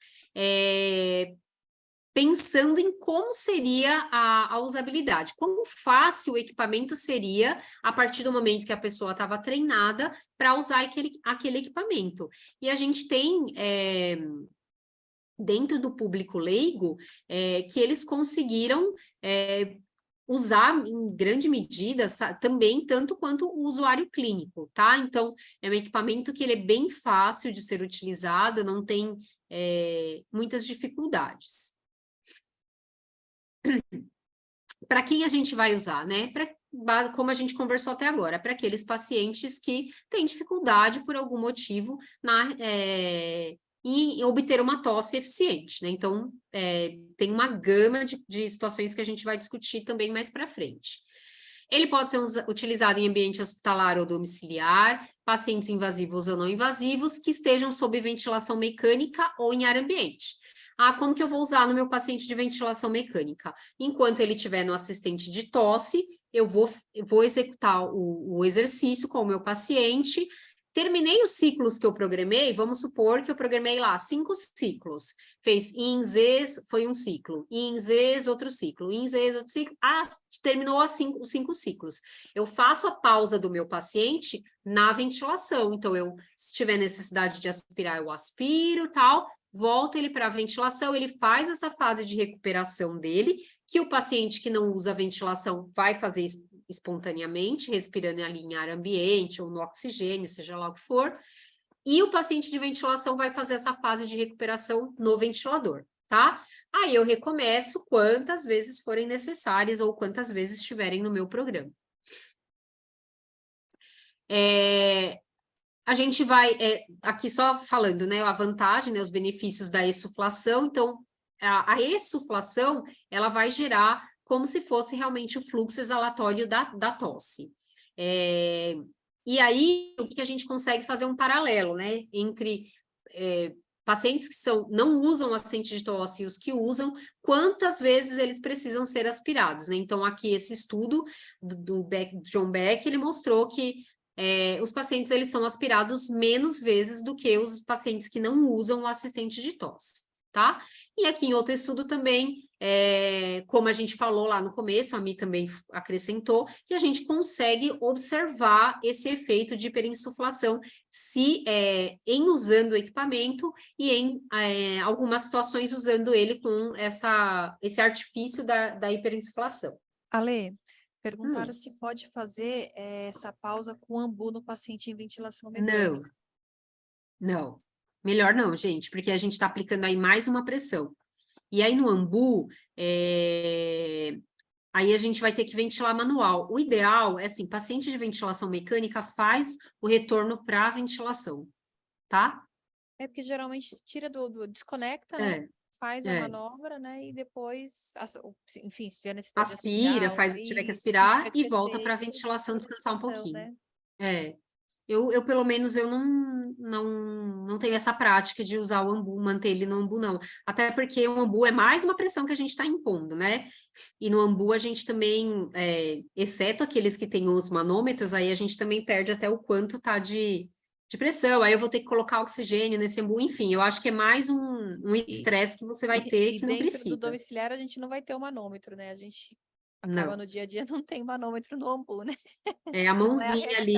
pensando em como seria a usabilidade, quão fácil o equipamento seria a partir do momento que a pessoa estava treinada para usar aquele equipamento. E a gente tem, dentro do público leigo, que eles conseguiram usar em grande medida também, tanto quanto o usuário clínico, tá? Então, é um equipamento que ele é bem fácil de ser utilizado, não tem muitas dificuldades. Para quem a gente vai usar, né? Como a gente conversou até agora, para aqueles pacientes que têm dificuldade por algum motivo em obter uma tosse eficiente, né? Então, tem uma gama de situações que a gente vai discutir também mais para frente. Ele pode ser utilizado em ambiente hospitalar ou domiciliar, pacientes invasivos ou não invasivos, que estejam sob ventilação mecânica ou em ar ambiente. Como que eu vou usar no meu paciente de ventilação mecânica? Enquanto ele estiver no assistente de tosse, eu vou executar o exercício com o meu paciente. Terminei os ciclos que eu programei, vamos supor que eu programei lá 5 ciclos. Fez ins, ex, foi um ciclo. Ins, ex, outro ciclo. Ins, ex, outro ciclo. Terminou os 5 ciclos. Eu faço a pausa do meu paciente na ventilação. Então, se tiver necessidade de aspirar, eu aspiro, tal. Volta ele para a ventilação, ele faz essa fase de recuperação dele, que o paciente que não usa ventilação vai fazer espontaneamente, respirando ali em ar ambiente ou no oxigênio, seja lá o que for, e o paciente de ventilação vai fazer essa fase de recuperação no ventilador, tá? Aí eu recomeço quantas vezes forem necessárias ou quantas vezes estiverem no meu programa. A gente vai, aqui só falando, né, a vantagem, né, os benefícios da exsuflação. Então, a exsuflação, ela vai gerar como se fosse realmente o fluxo exalatório da tosse. E aí, o que a gente consegue fazer um paralelo, né, entre pacientes que não usam assistente de tosse e os que usam, quantas vezes eles precisam ser aspirados, né? Então, aqui esse estudo do John Beck, ele mostrou que os pacientes, eles são aspirados menos vezes do que os pacientes que não usam o assistente de tosse, tá? E aqui em outro estudo também, como a gente falou lá no começo, a Mi também acrescentou, que a gente consegue observar esse efeito de hiperinsuflação se em usando o equipamento e em algumas situações usando ele com esse artifício da hiperinsuflação. Ale, perguntaram se pode fazer essa pausa com ambu no paciente em ventilação mecânica. Não. Melhor não, gente, porque a gente está aplicando aí mais uma pressão. E aí no ambu, aí a gente vai ter que ventilar manual. O ideal é assim, paciente de ventilação mecânica faz o retorno para a ventilação, tá? É porque geralmente tira desconecta, né? Faz a manobra, né? E depois, enfim, se tiver necessidade aspira, de aspirar, tiver que aspirar que e volta para a feito, ventilação descansar um pouquinho. Né? Eu pelo menos, eu não tenho essa prática de usar o ambu, manter ele no ambu, não. Até porque o ambu é mais uma pressão que a gente está impondo, né? E no ambu a gente também, exceto aqueles que têm os manômetros, aí a gente também perde até o quanto tá de pressão. Aí eu vou ter que colocar oxigênio nesse ambu, enfim, eu acho que é mais um estresse que você vai ter que não precisa. E dentro do domiciliar a gente não vai ter o manômetro, né? A gente acaba no dia a dia, não tem manômetro no ambu, né? A mãozinha ali,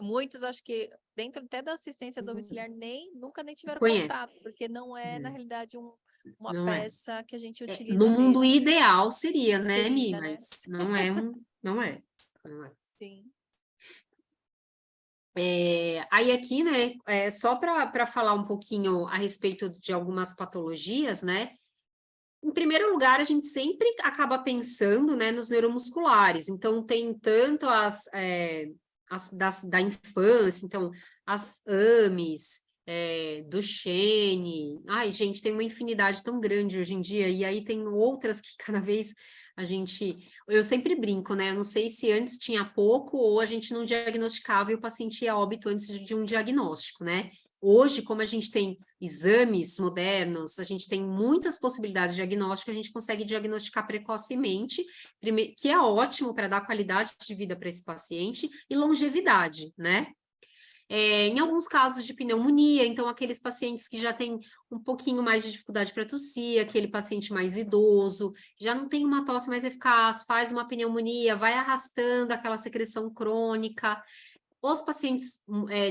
muitos, acho que dentro até da assistência domiciliar nunca tiveram Conhece. Contato, porque não é, na realidade, uma não peça que a gente utiliza no mundo mesmo. ideal seria, né, Mi? Né? Mas não é. Sim. Aí aqui, né, só para falar um pouquinho a respeito de algumas patologias, né, em primeiro lugar, a gente sempre acaba pensando, né, nos neuromusculares, então tem tanto da infância, então as AMEs, Duchenne, ai gente, tem uma infinidade tão grande hoje em dia, e aí tem outras que cada vez eu sempre brinco, né, eu não sei se antes tinha pouco ou a gente não diagnosticava e o paciente ia a óbito antes de um diagnóstico, né, hoje, como a gente tem exames modernos, a gente tem muitas possibilidades de diagnóstico, a gente consegue diagnosticar precocemente, que é ótimo para dar qualidade de vida para esse paciente e longevidade, né? Em alguns casos de pneumonia, então aqueles pacientes que já têm um pouquinho mais de dificuldade para tossir, aquele paciente mais idoso, já não tem uma tosse mais eficaz, faz uma pneumonia, vai arrastando aquela secreção crônica. Os pacientes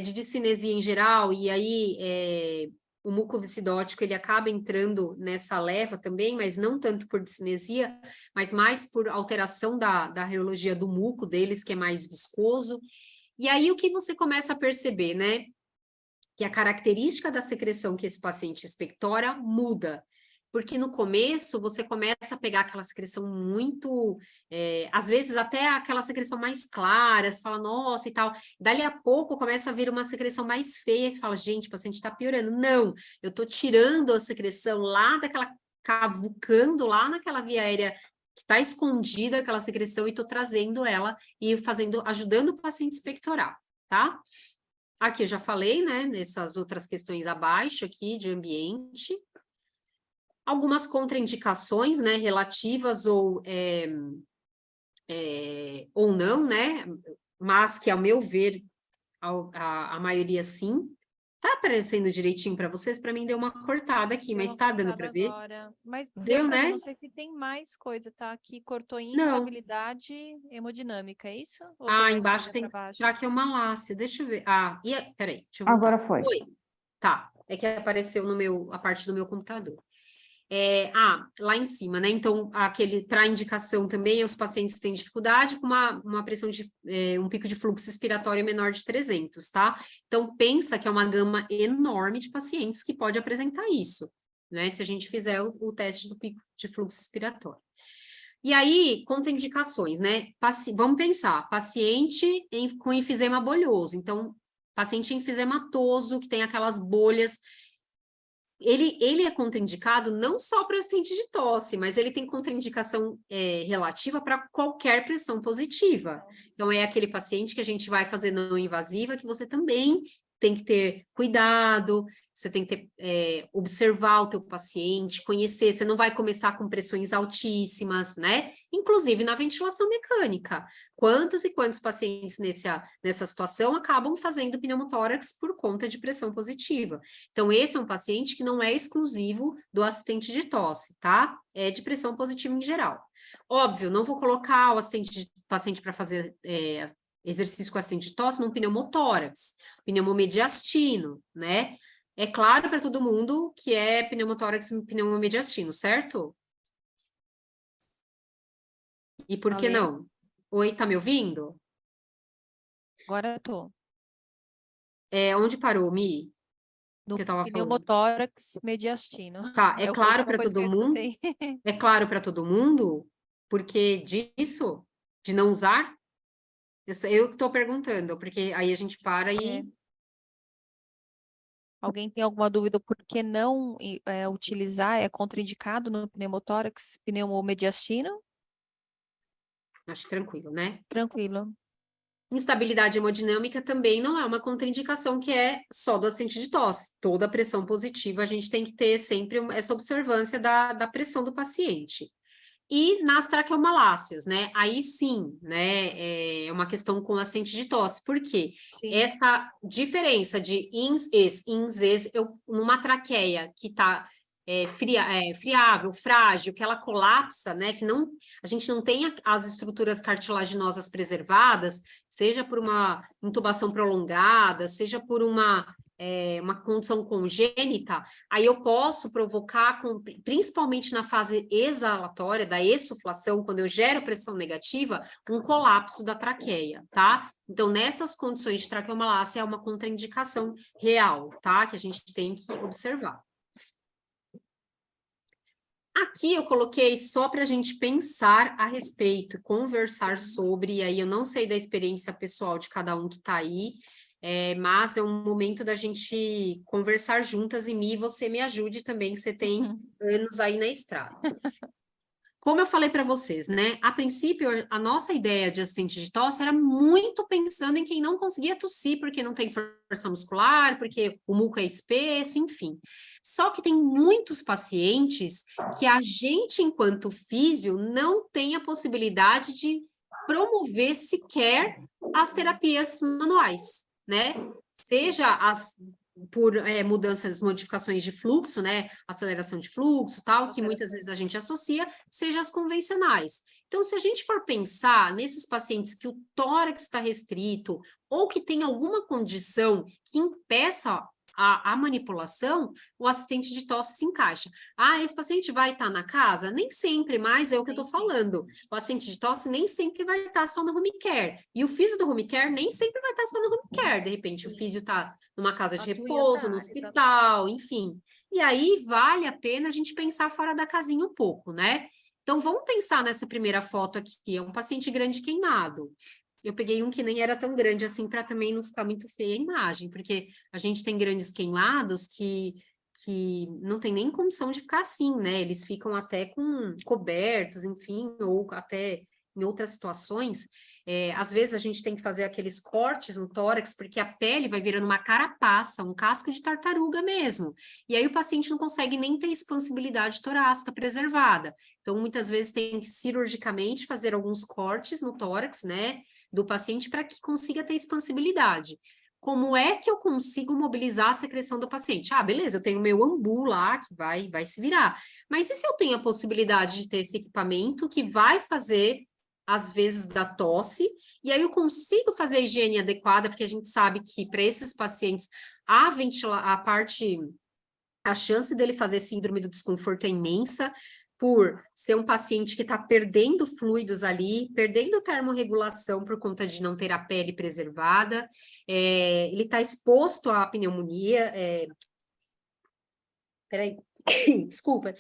de discinesia em geral, e aí o mucoviscidótico, ele acaba entrando nessa leva também, mas não tanto por discinesia, mas mais por alteração da reologia do muco deles, que é mais viscoso. E aí o que você começa a perceber, né? Que a característica da secreção que esse paciente expectora muda. Porque no começo você começa a pegar aquela secreção muito, às vezes até aquela secreção mais clara, você fala, nossa e tal. Dali a pouco começa a vir uma secreção mais feia, você fala, gente, o paciente está piorando. Não, eu estou tirando a secreção lá daquela, cavucando lá naquela via aérea que está escondida, aquela secreção, e estou trazendo ela e ajudando o paciente a expectorar, tá? Aqui eu já falei, né, nessas outras questões abaixo aqui de ambiente. Algumas contraindicações, né, relativas ou não, né, mas que, ao meu ver, a maioria sim. Tá aparecendo direitinho para vocês? Para mim deu uma cortada aqui, mas tá dando para ver? Mas deu, né? Não sei se tem mais coisa, tá? Aqui cortou em Não. instabilidade hemodinâmica, é isso? Ou embaixo tem traqueomalácia, deixa eu ver. Peraí, deixa eu voltar. Agora foi. Tá, é que apareceu a parte do meu computador. Lá em cima, né? Então, para indicação também, os pacientes têm dificuldade com uma pressão de um pico de fluxo expiratório menor de 300, tá? Então, pensa que é uma gama enorme de pacientes que pode apresentar isso, né? Se a gente fizer o teste do pico de fluxo expiratório. E aí, contraindicações, né? Vamos pensar, paciente com enfisema bolhoso. Então, paciente enfisematoso, que tem aquelas bolhas. ele é contraindicado não só para assistente de tosse, mas ele tem contraindicação relativa para qualquer pressão positiva. Então, é aquele paciente que a gente vai fazer não invasiva, que você também tem que ter cuidado, você tem que observar o teu paciente, conhecer, você não vai começar com pressões altíssimas, né? Inclusive na ventilação mecânica. Quantos e quantos pacientes nessa situação acabam fazendo pneumotórax por conta de pressão positiva? Então, esse é um paciente que não é exclusivo do assistente de tosse, tá? É de pressão positiva em geral. Óbvio, não vou colocar o paciente para fazer exercício com assistente de tosse num pneumotórax, pneumomediastino, né? É claro para todo mundo que é pneumotórax e pneumomediastino, certo? E por que não? Oi, tá me ouvindo? Agora eu tô. Onde parou, Mi? No Que eu tava falando. pneumotórax mediastino. Tá, é A claro última para coisa que todo eu mundo? escutei. É claro para todo mundo? Porque disso? De não usar? Eu estou perguntando, porque aí a gente para e... Alguém tem alguma dúvida por que não utilizar? É contraindicado no pneumotórax, pneumomediastino? Acho tranquilo, né? Tranquilo. Instabilidade hemodinâmica também não é uma contraindicação que é só do assistente de tosse. Toda pressão positiva, a gente tem que ter sempre essa observância da pressão do paciente. E nas traqueomalácias, né? Aí sim, né? É uma questão com assistente de tosse. Por quê? Sim. Essa diferença de ins-ex, numa traqueia que está friável, frágil, que ela colapsa, né? Que não, a gente não tem as estruturas cartilaginosas preservadas, seja por uma intubação prolongada, seja por uma condição congênita, aí eu posso provocar, principalmente na fase exalatória, da exsuflação, quando eu gero pressão negativa, um colapso da traqueia, tá? Então, nessas condições de traqueomalácia, é uma contraindicação real, tá? Que a gente tem que observar. Aqui eu coloquei só para a gente pensar a respeito, conversar sobre, e aí eu não sei da experiência pessoal de cada um que está aí, mas é um momento da gente conversar juntas e você me ajude também, que você tem anos aí na estrada. Como eu falei para vocês, né? A princípio, a nossa ideia de assistente de tosse era muito pensando em quem não conseguia tossir porque não tem força muscular, porque o muco é espesso, enfim. Só que tem muitos pacientes que a gente, enquanto físio, não tem a possibilidade de promover sequer as terapias manuais, né? Seja por mudanças, modificações de fluxo, né? Aceleração de fluxo, tal, que muitas vezes a gente associa, seja as convencionais. Então, se a gente for pensar nesses pacientes que o tórax está restrito ou que tem alguma condição que impeça a manipulação, o assistente de tosse se encaixa. Ah, esse paciente vai estar na casa? Nem sempre, mas é o que eu estou falando. O assistente de tosse nem sempre vai estar só no home care. E o físio do home care nem sempre vai estar só no home care. De repente, o físio está numa casa de repouso, no hospital, enfim. E aí, vale a pena a gente pensar fora da casinha um pouco, né? Então, vamos pensar nessa primeira foto aqui. É um paciente grande queimado. Eu peguei um que nem era tão grande assim, para também não ficar muito feia a imagem, porque a gente tem grandes queimados que não tem nem condição de ficar assim, né? Eles ficam até cobertos, enfim, ou até em outras situações. Às vezes a gente tem que fazer aqueles cortes no tórax, porque a pele vai virando uma carapaça, um casco de tartaruga mesmo. E aí o paciente não consegue nem ter expansibilidade torácica preservada. Então, muitas vezes tem que cirurgicamente fazer alguns cortes no tórax, né? Do paciente para que consiga ter expansibilidade. Como é que eu consigo mobilizar a secreção do paciente? Ah, beleza, eu tenho meu ambu lá que vai se virar. Mas e se eu tenho a possibilidade de ter esse equipamento que vai fazer, às vezes, da tosse, e aí eu consigo fazer a higiene adequada, porque a gente sabe que para esses pacientes a chance dele fazer síndrome do desconforto é imensa, por ser um paciente que está perdendo fluidos ali, perdendo termorregulação por conta de não ter a pele preservada, ele está exposto à pneumonia. Peraí, desculpa.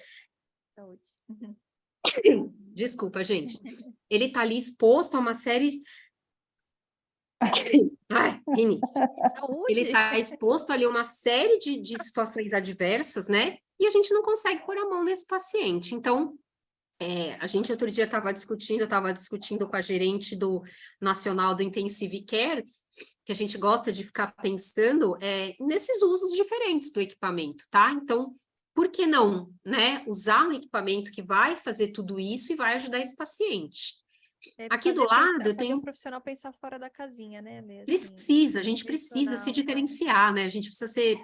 Desculpa, gente. Ele está ali exposto a uma série Ai, rinite. Ele Saúde! está exposto ali a uma série de situações adversas, né? E a gente não consegue pôr a mão nesse paciente. Então, a gente outro dia eu estava discutindo com a gerente do Nacional do Intensive Care, que a gente gosta de ficar pensando nesses usos diferentes do equipamento, tá? Então, por que não, né? Usar um equipamento que vai fazer tudo isso e vai ajudar esse paciente. Aqui do lado, eu fazer tenho... um profissional pensar fora da casinha, né, assim, A gente precisa se direcionar, diferenciar, né? A gente precisa ser...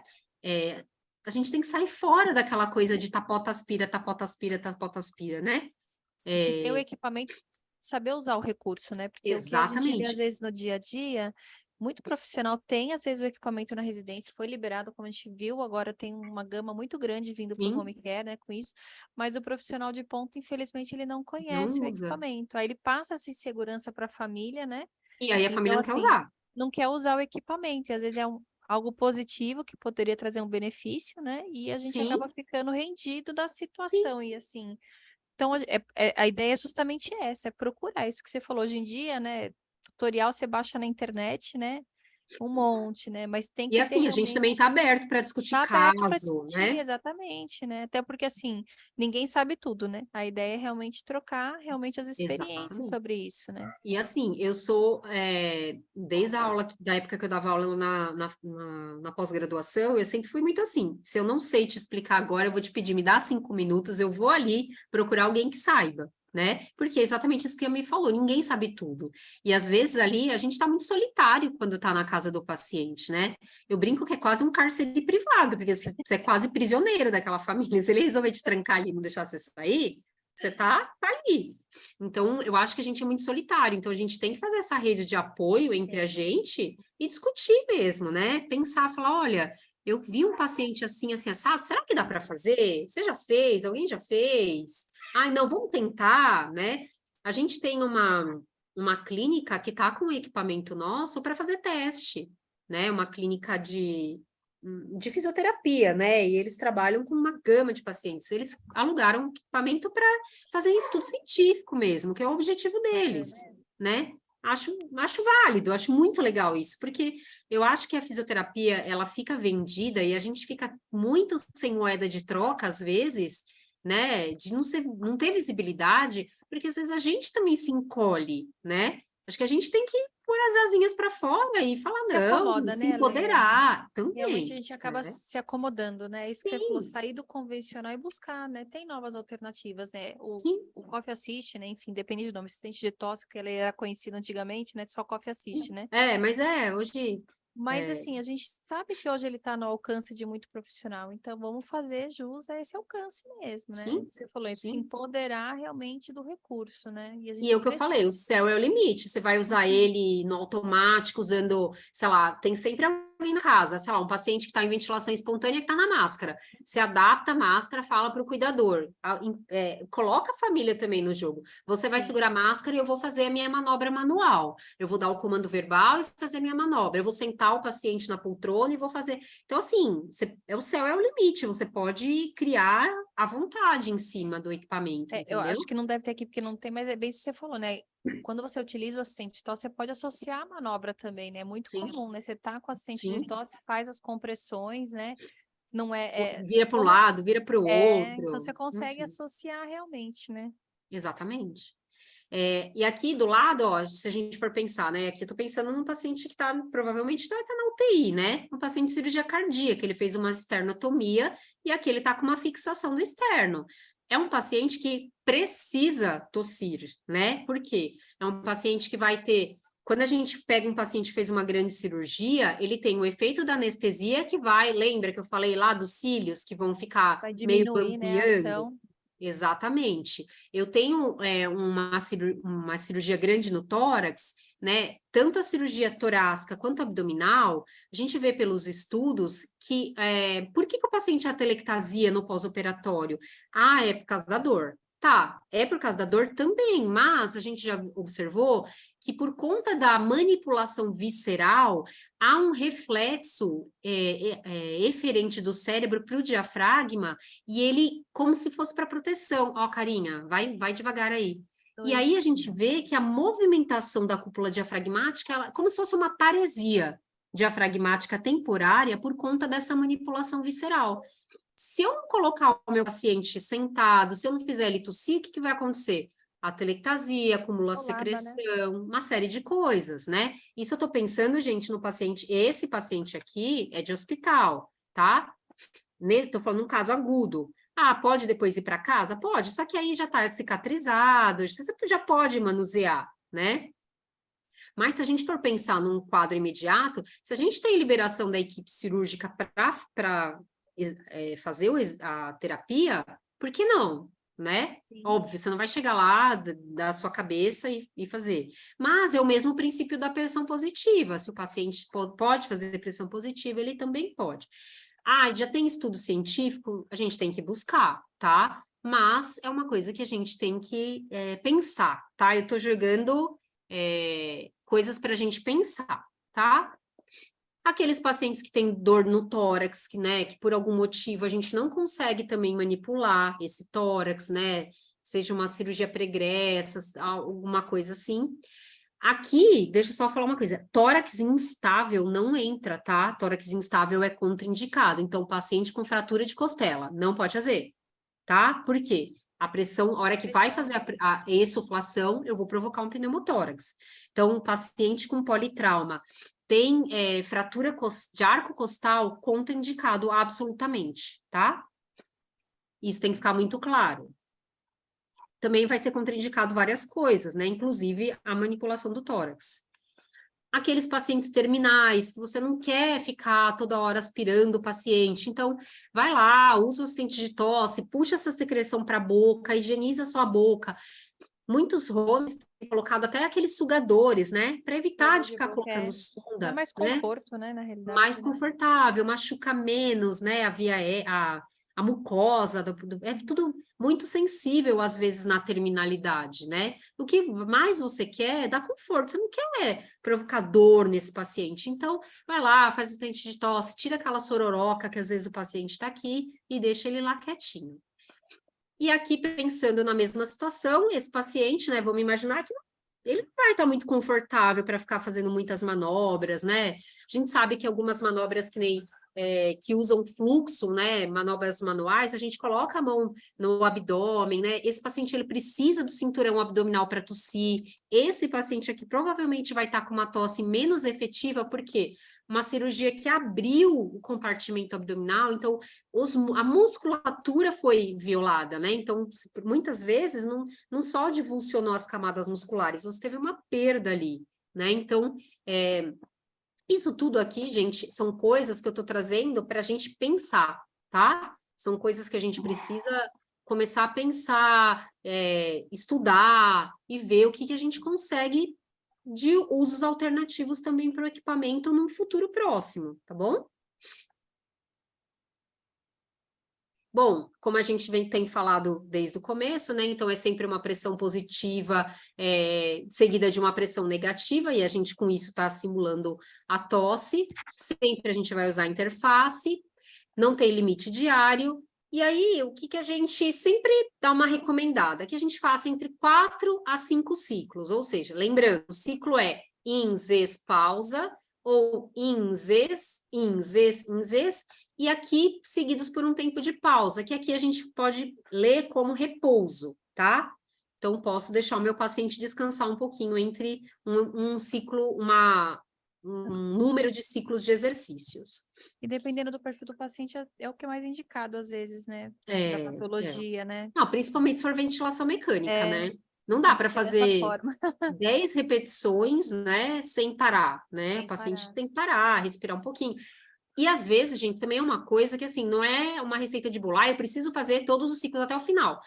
a gente tem que sair fora daquela coisa de tapota aspira, tapota aspira, tapota aspira, né? E se tem o equipamento, saber usar o recurso, né? Porque o que a gente vê, às Exatamente. vezes, no dia a dia, muito profissional tem, às vezes, o equipamento na residência, foi liberado, como a gente viu, agora tem uma gama muito grande vindo para o home care, né, com isso, mas o profissional de ponta, infelizmente, ele não conhece Não o usa. equipamento. Aí ele passa essa insegurança para a família, né? E aí a família Então, não quer assim, usar. não quer usar o equipamento, e às vezes é algo positivo que poderia trazer um benefício, né? E a gente Sim, acaba ficando rendido da sim. situação, e assim... Então, a ideia é justamente essa, é procurar isso que você falou hoje em dia, né? Tutorial você baixa na internet, né? Um monte, né? Mas tem E que ter assim, a gente também está realmente, aberto para discutir tá aberto para caso, discutir, né? exatamente, né? Até porque, assim, ninguém sabe tudo, né? A ideia é realmente trocar realmente as experiências Exatamente. sobre isso, né? E assim, eu sou, desde a aula, da época que eu dava aula na pós-graduação, eu sempre fui muito assim, se eu não sei te explicar agora, eu vou te pedir, me dá 5 minutos, eu vou ali procurar alguém que saiba, né? Porque é exatamente isso que a me falou, ninguém sabe tudo. E às vezes ali, a gente está muito solitário quando está na casa do paciente, né? Eu brinco que é quase um cárcere privado, porque você é quase prisioneiro daquela família, se ele resolver te trancar ali e não deixar você sair, você tá ali. Então, eu acho que a gente é muito solitário, então a gente tem que fazer essa rede de apoio entre a É. gente e discutir mesmo, né? Pensar, falar, olha, eu vi um paciente assim, assim, assado, será que dá para fazer? Você já fez? Alguém já fez? Ai, não, vamos tentar, né? A gente tem uma clínica que está com um equipamento nosso para fazer teste, né? Uma clínica de fisioterapia, né? E eles trabalham com uma gama de pacientes. Eles alugaram um equipamento para fazer estudo científico mesmo, que é o objetivo deles, Bacana. né? Acho válido, acho muito legal isso, porque eu acho que a fisioterapia, ela fica vendida e a gente fica muito sem moeda de troca, às vezes, né? De não ter visibilidade, porque às vezes a gente também se encolhe, né? Acho que a gente tem que pôr as asinhas para fora e falar, Se não, acomoda, se né, Lê? empoderar Realmente a também, gente acaba né? se acomodando, né? Isso que você falou, Sim, sair do convencional e buscar, né? Tem novas alternativas, né? sim. O Coffee Assist, né? Enfim, depende do nome, assistente de tosse, que ele era conhecido antigamente, né? Só Coffee Assist, né? Mas hoje, Mas é, assim, a gente sabe que hoje ele está no alcance de muito profissional, então vamos fazer jus a esse alcance mesmo, né? sim, Você falou, se sim. empoderar realmente do recurso, né? E a E é gente o que eu falei, o precisa. céu é o limite. Você vai usar ele no automático, usando, sei lá, tem sempre alguém na casa, sei lá, um paciente que está em ventilação espontânea que está na máscara. Você adapta a máscara, fala para o cuidador, coloca a família também no jogo. Você vai Sim. segurar a máscara e eu vou fazer a minha manobra manual. Eu vou dar o comando verbal e fazer a minha manobra. Eu vou sentar o paciente na poltrona e vou fazer. Então, assim, o céu é o limite. Você pode criar à vontade em cima do equipamento, Eu entendeu? acho que não deve ter aqui porque não tem, mas é bem isso que você falou, né? Quando você utiliza o assistente de tosse, você pode associar a manobra também, né? É muito Sim, comum, né? Você tá com o assistente de sim. tosse, faz as compressões, né? Não é, Vira para um como lado, vira para o então outro, você consegue enfim, associar realmente, né? exatamente. E aqui do lado, ó, se a gente for pensar, né? Aqui eu tô pensando num paciente que provavelmente tá na UTI, né? Um paciente de cirurgia cardíaca, ele fez uma esternotomia e aqui ele tá com uma fixação no externo. É um paciente que precisa tossir, né? Por quê? É um paciente que vai ter. Quando a gente pega um paciente que fez uma grande cirurgia, ele tem o efeito da anestesia que vai, lembra que eu falei lá dos cílios que vão ficar Vai meio diminuir, né, a ampliando? ação. Exatamente. Eu tenho uma cirurgia grande no tórax, né? Tanto a cirurgia torácica quanto abdominal, a gente vê pelos estudos que por que o paciente tem atelectasia no pós-operatório? Ah, é por causa da dor. Tá, é por causa da dor também, mas a gente já observou que por conta da manipulação visceral, há um reflexo eferente do cérebro para o diafragma e ele, como se fosse para proteção. Ó, carinha, vai devagar aí. E aí a gente vê que a movimentação da cúpula diafragmática, ela, como se fosse uma paresia diafragmática temporária por conta dessa manipulação visceral. Se eu não colocar o meu paciente sentado, se eu não fizer ele tossir, o que vai acontecer? Atelectasia, acumula secreção, né? Uma série de coisas, né? Isso eu estou pensando, gente, no paciente, esse paciente aqui é de hospital, tá? Estou falando um caso agudo. Ah, pode depois ir para casa? Pode, só que aí já está cicatrizado, você já pode manusear, né? Mas se a gente for pensar num quadro imediato, se a gente tem liberação da equipe cirúrgica para fazer a terapia, por que não? Né? Sim. Óbvio, você não vai chegar lá da sua cabeça e fazer. Mas é o mesmo princípio da pressão positiva. Se o paciente pode fazer pressão positiva, ele também pode. Ah, já tem estudo científico, a gente tem que buscar, tá? Mas é uma coisa que a gente tem que pensar, tá? Eu tô jogando coisas para a gente pensar, tá? Aqueles pacientes que têm dor no tórax, que por algum motivo a gente não consegue também manipular esse tórax, né? Seja uma cirurgia pregressa, alguma coisa assim. Aqui, deixa eu só falar uma coisa, tórax instável não entra, tá? Tórax instável é contraindicado, então paciente com fratura de costela, não pode fazer, tá? Por quê? A pressão, a hora que vai fazer a essuflação, eu vou provocar um pneumotórax. Então, um paciente com politrauma tem fratura de arco costal, contraindicado absolutamente, tá? Isso tem que ficar muito claro. Também vai ser contraindicado várias coisas, né? Inclusive a manipulação do tórax. Aqueles pacientes terminais, que você não quer ficar toda hora aspirando o paciente, então vai lá, usa o assistente de tosse, puxa essa secreção para a boca, higieniza a sua boca. Muitos rolos têm colocado até aqueles sugadores, né? Para evitar de ficar colocando sonda. É mais conforto, né? Na realidade. Mais confortável, machuca menos, né? A mucosa, é tudo muito sensível, às vezes, na terminalidade, né? O que mais você quer é dar conforto, você não quer provocar dor nesse paciente. Então, vai lá, faz o teste de tosse, tira aquela sororoca que às vezes o paciente está aqui e deixa ele lá quietinho. E aqui, pensando na mesma situação, esse paciente, né? Vamos imaginar que ele não vai estar muito confortável para ficar fazendo muitas manobras, né? A gente sabe que algumas manobras que usam fluxo, né, manobras manuais, a gente coloca a mão no abdômen, né? Esse paciente, ele precisa do cinturão abdominal para tossir. Esse paciente aqui provavelmente vai estar com uma tosse menos efetiva, porque uma cirurgia que abriu o compartimento abdominal, então a musculatura foi violada, né? Então, muitas vezes, não só divulsionou as camadas musculares, você teve uma perda ali, né? Então, isso tudo aqui, gente, são coisas que eu estou trazendo para a gente pensar, tá? São coisas que a gente precisa começar a pensar, estudar e ver o que a gente consegue de usos alternativos também para o equipamento num futuro próximo, tá bom? Bom, como a gente tem falado desde o começo, né? Então, é sempre uma pressão positiva seguida de uma pressão negativa, e a gente, com isso, está simulando a tosse. Sempre a gente vai usar a interface, não tem limite diário. E aí, o que a gente sempre dá uma recomendada? Que a gente faça entre 4 a 5 ciclos, ou seja, lembrando, o ciclo é INZES pausa, ou INZES, INZES, INZES, e aqui seguidos por um tempo de pausa, que aqui a gente pode ler como repouso, tá? Então, posso deixar o meu paciente descansar um pouquinho entre um ciclo, um número de ciclos de exercícios. E dependendo do perfil do paciente, é o que é mais indicado, às vezes, né? Da patologia, né? Não, principalmente se for ventilação mecânica, né? Não dá para fazer 10 repetições, né, sem parar, né? O paciente tem que parar, respirar um pouquinho. E às vezes, gente, também é uma coisa que, assim, não é uma receita de bolo, eu preciso fazer todos os ciclos até o final.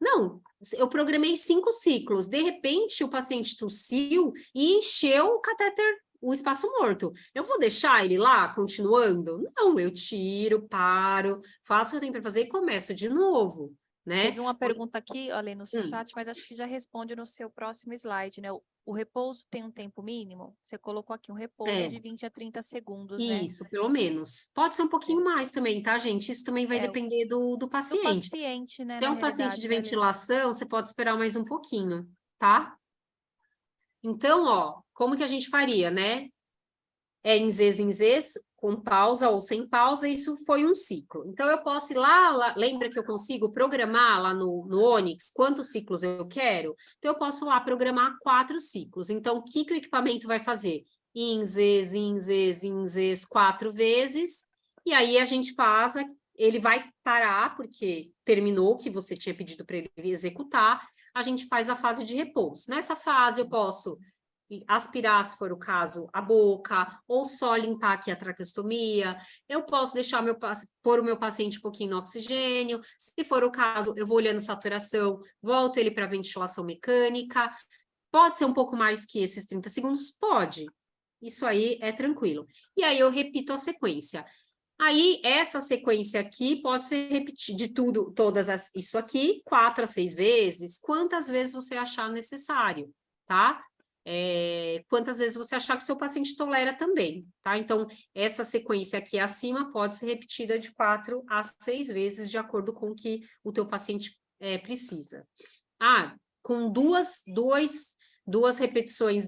Não, eu programei 5 ciclos, de repente o paciente tossiu e encheu o catéter, o espaço morto. Eu vou deixar ele lá, continuando? Não, eu tiro, paro, faço o que eu tenho para fazer e começo de novo, né? Teve uma pergunta aqui, ali no chat, mas acho que já responde no seu próximo slide, né? O repouso tem um tempo mínimo? Você colocou aqui um repouso de 20 a 30 segundos, né? Isso, pelo menos. Pode ser um pouquinho mais também, tá, gente? Isso também vai depender do paciente. Do paciente, né? Se é um paciente de ventilação, você pode esperar mais um pouquinho. tá? Então, ó, como que a gente faria, né? É em Zs, com pausa ou sem pausa, isso foi um ciclo. Então, eu posso ir lá, lembra que eu consigo programar lá no Onyx quantos ciclos eu quero? Então, eu posso lá programar 4 ciclos. Então, o que o equipamento vai fazer? In Zs, 4 vezes, e aí a gente faz, ele vai parar, porque terminou o que você tinha pedido para ele executar, a gente faz a fase de repouso. Nessa fase, eu posso aspirar, se for o caso, a boca, ou só limpar aqui a traqueostomia. Eu posso deixar pôr o meu paciente um pouquinho no oxigênio. Se for o caso, eu vou olhando saturação, volto ele para ventilação mecânica. Pode ser um pouco mais que esses 30 segundos? Pode. Isso aí é tranquilo. E aí eu repito a sequência. Aí, essa sequência aqui pode ser repetida de tudo, isso aqui, 4 a 6 vezes, quantas vezes você achar necessário, tá? Quantas vezes você achar que o seu paciente tolera também, tá? Então, essa sequência aqui acima pode ser repetida de 4 a 6 vezes, de acordo com o que o teu paciente precisa. Com duas repetições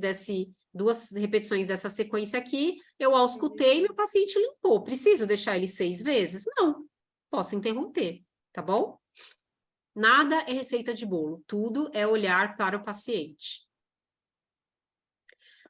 dessa sequência aqui, eu auscultei e meu paciente limpou. Preciso deixar ele 6 vezes? Não, posso interromper, tá bom? Nada é receita de bolo, tudo é olhar para o paciente.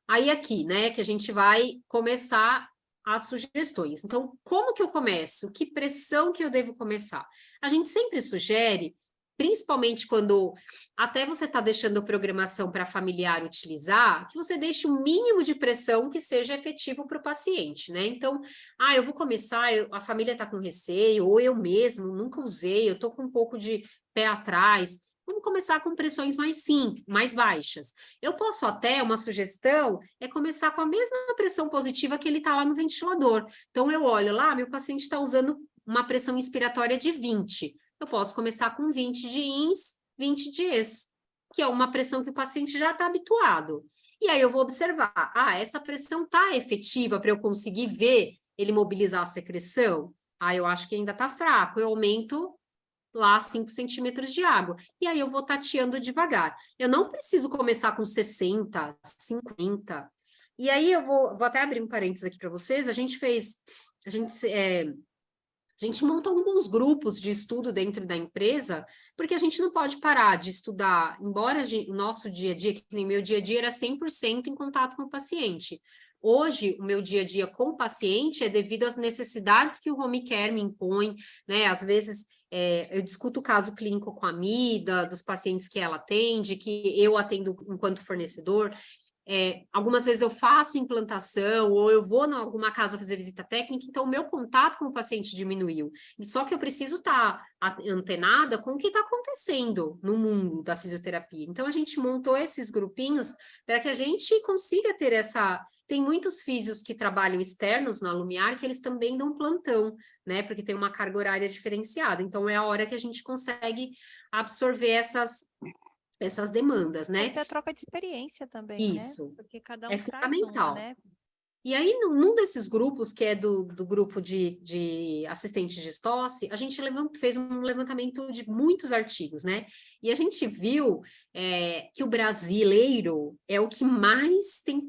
Aí aqui, né, que a gente vai começar as sugestões. Então, como que eu começo? Que pressão que eu devo começar? A gente sempre sugere, principalmente quando até você está deixando a programação para familiar utilizar, que você deixe o mínimo de pressão que seja efetivo para o paciente, né? Então, eu vou começar, a família está com receio, ou eu mesmo nunca usei, eu estou com um pouco de pé atrás. Vamos começar com pressões mais simples, mais baixas. Eu posso até, uma sugestão, começar com a mesma pressão positiva que ele está lá no ventilador. Então, eu olho lá, meu paciente está usando uma pressão inspiratória de 20. Eu posso começar com 20 de ins, 20 de ex, que é uma pressão que o paciente já está habituado. E aí eu vou observar, essa pressão está efetiva para eu conseguir ver ele mobilizar a secreção? Eu acho que ainda está fraco, eu aumento lá 5 centímetros de água. E aí eu vou tateando devagar. Eu não preciso começar com 60, 50. E aí eu vou até abrir um parênteses aqui para vocês. A gente montou alguns grupos de estudo dentro da empresa, porque a gente não pode parar de estudar, embora o nosso dia a dia, que nem meu dia a dia, era 100% em contato com o paciente. Hoje, o meu dia a dia com o paciente é devido às necessidades que o home care me impõe, né? Às vezes, eu discuto o caso clínico com a Mida, dos pacientes que ela atende, que eu atendo enquanto fornecedor. Algumas vezes eu faço implantação ou eu vou em alguma casa fazer visita técnica, então o meu contato com o paciente diminuiu. Só que eu preciso estar antenada com o que está acontecendo no mundo da fisioterapia. Então a gente montou esses grupinhos para que a gente consiga ter essa... Tem muitos físios que trabalham externos na Lumiar que eles também dão plantão, né? Porque tem uma carga horária diferenciada. Então é a hora que a gente consegue absorver essas demandas, né? Tem que ter troca de experiência também, Isso. né? Porque cada É um traz fundamental. uma, né? E aí, num desses grupos, que é do grupo de assistentes de tosse, a gente fez um levantamento de muitos artigos, né? E a gente viu que o brasileiro é o que mais tem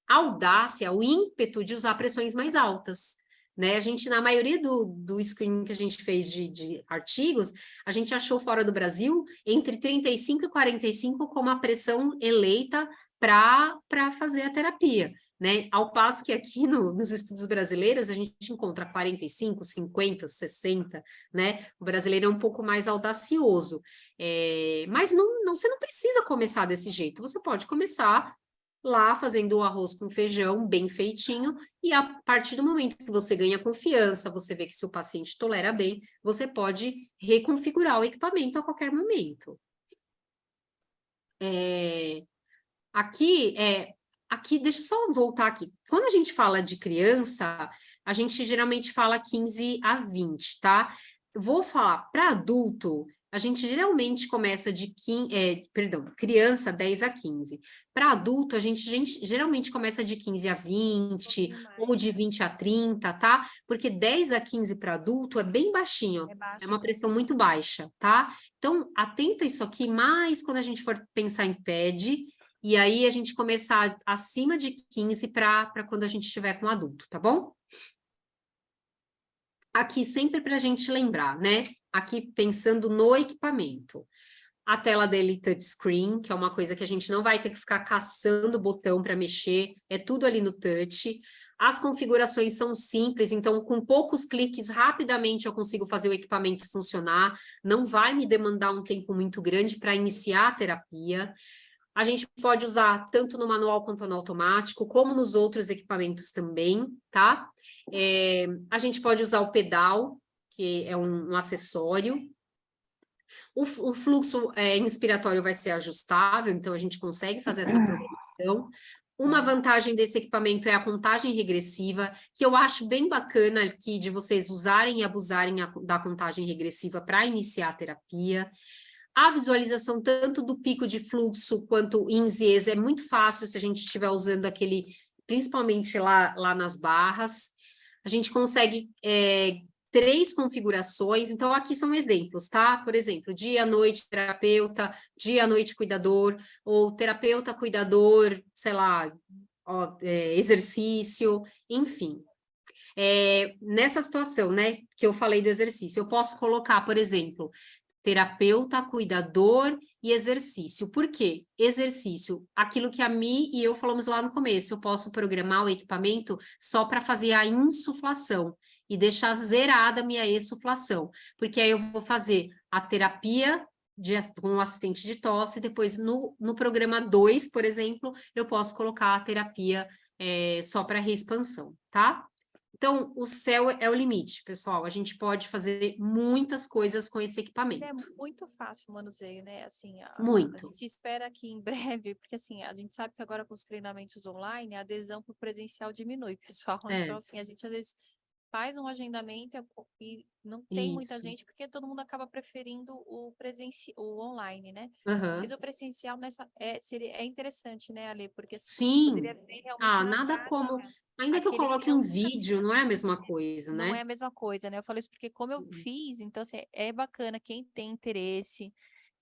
audácia, o ímpeto de usar pressões mais altas. Né? A gente, na maioria do screening que a gente fez de artigos, a gente achou fora do Brasil entre 35 e 45 como a pressão eleita para fazer a terapia. Né? Ao passo que aqui nos estudos brasileiros a gente encontra 45, 50, 60, né? O brasileiro é um pouco mais audacioso. Mas você não precisa começar desse jeito, você pode começar lá fazendo o arroz com feijão bem feitinho, e a partir do momento que você ganha confiança, você vê que seu paciente tolera bem, você pode reconfigurar o equipamento a qualquer momento. Aqui, deixa eu só voltar aqui. Quando a gente fala de criança, a gente geralmente fala 15 a 20, tá? Eu vou falar para adulto, a gente geralmente começa de criança 10 a 15. Para adulto, a gente geralmente começa de 15 a 20, ou de 20 a 30, tá? Porque 10 a 15 para adulto é bem baixinho, é uma pressão muito baixa, tá? Então, atenta isso aqui mais quando a gente for pensar em PED, e aí a gente começar acima de 15 para quando a gente estiver com adulto, tá bom? Aqui sempre para a gente lembrar, né? Aqui pensando no equipamento. A tela dele touchscreen, que é uma coisa que a gente não vai ter que ficar caçando o botão para mexer, é tudo ali no touch. As configurações são simples, então com poucos cliques, rapidamente eu consigo fazer o equipamento funcionar, não vai me demandar um tempo muito grande para iniciar a terapia. A gente pode usar tanto no manual quanto no automático, como nos outros equipamentos também, tá? A gente pode usar o pedal, que é um acessório. O fluxo inspiratório vai ser ajustável, então a gente consegue fazer essa programação. Uma vantagem desse equipamento é a contagem regressiva, que eu acho bem bacana aqui de vocês usarem e abusarem da contagem regressiva para iniciar a terapia. A visualização tanto do pico de fluxo quanto INSS é muito fácil se a gente estiver usando aquele, principalmente lá nas barras. A gente consegue 3 configurações, então aqui são exemplos, tá? Por exemplo, dia, noite, terapeuta, dia, noite, cuidador, ou terapeuta, cuidador, sei lá, exercício, enfim. Nessa situação, né, que eu falei do exercício, eu posso colocar, por exemplo, terapeuta, cuidador e exercício. Por quê? Exercício, aquilo que a Mi e eu falamos lá no começo, eu posso programar o equipamento só para fazer a insuflação e deixar zerada a minha exsuflação, porque aí eu vou fazer a terapia com o assistente de tosse, depois no programa 2, por exemplo, eu posso colocar a terapia só para reexpansão, tá? Então, o céu é o limite, pessoal. A gente pode fazer muitas coisas com esse equipamento. É muito fácil o manuseio, né? Assim, a Muito. gente espera que em breve, porque assim, a gente sabe que agora com os treinamentos online, a adesão para o presencial diminui, pessoal. Então, assim, a gente às vezes faz um agendamento e não tem muita Isso. gente, porque todo mundo acaba preferindo o online, né? Uhum. Mas o presencial é interessante, né, Ale? Porque assim, a gente Sim. poderia ver realmente na Nada prática. como... Ainda que eu Aquele que coloque um realmente vídeo, não é a assiste. mesma coisa, Não né? é a mesma coisa, né? Eu falo isso porque como eu fiz, então assim, é bacana quem tem interesse,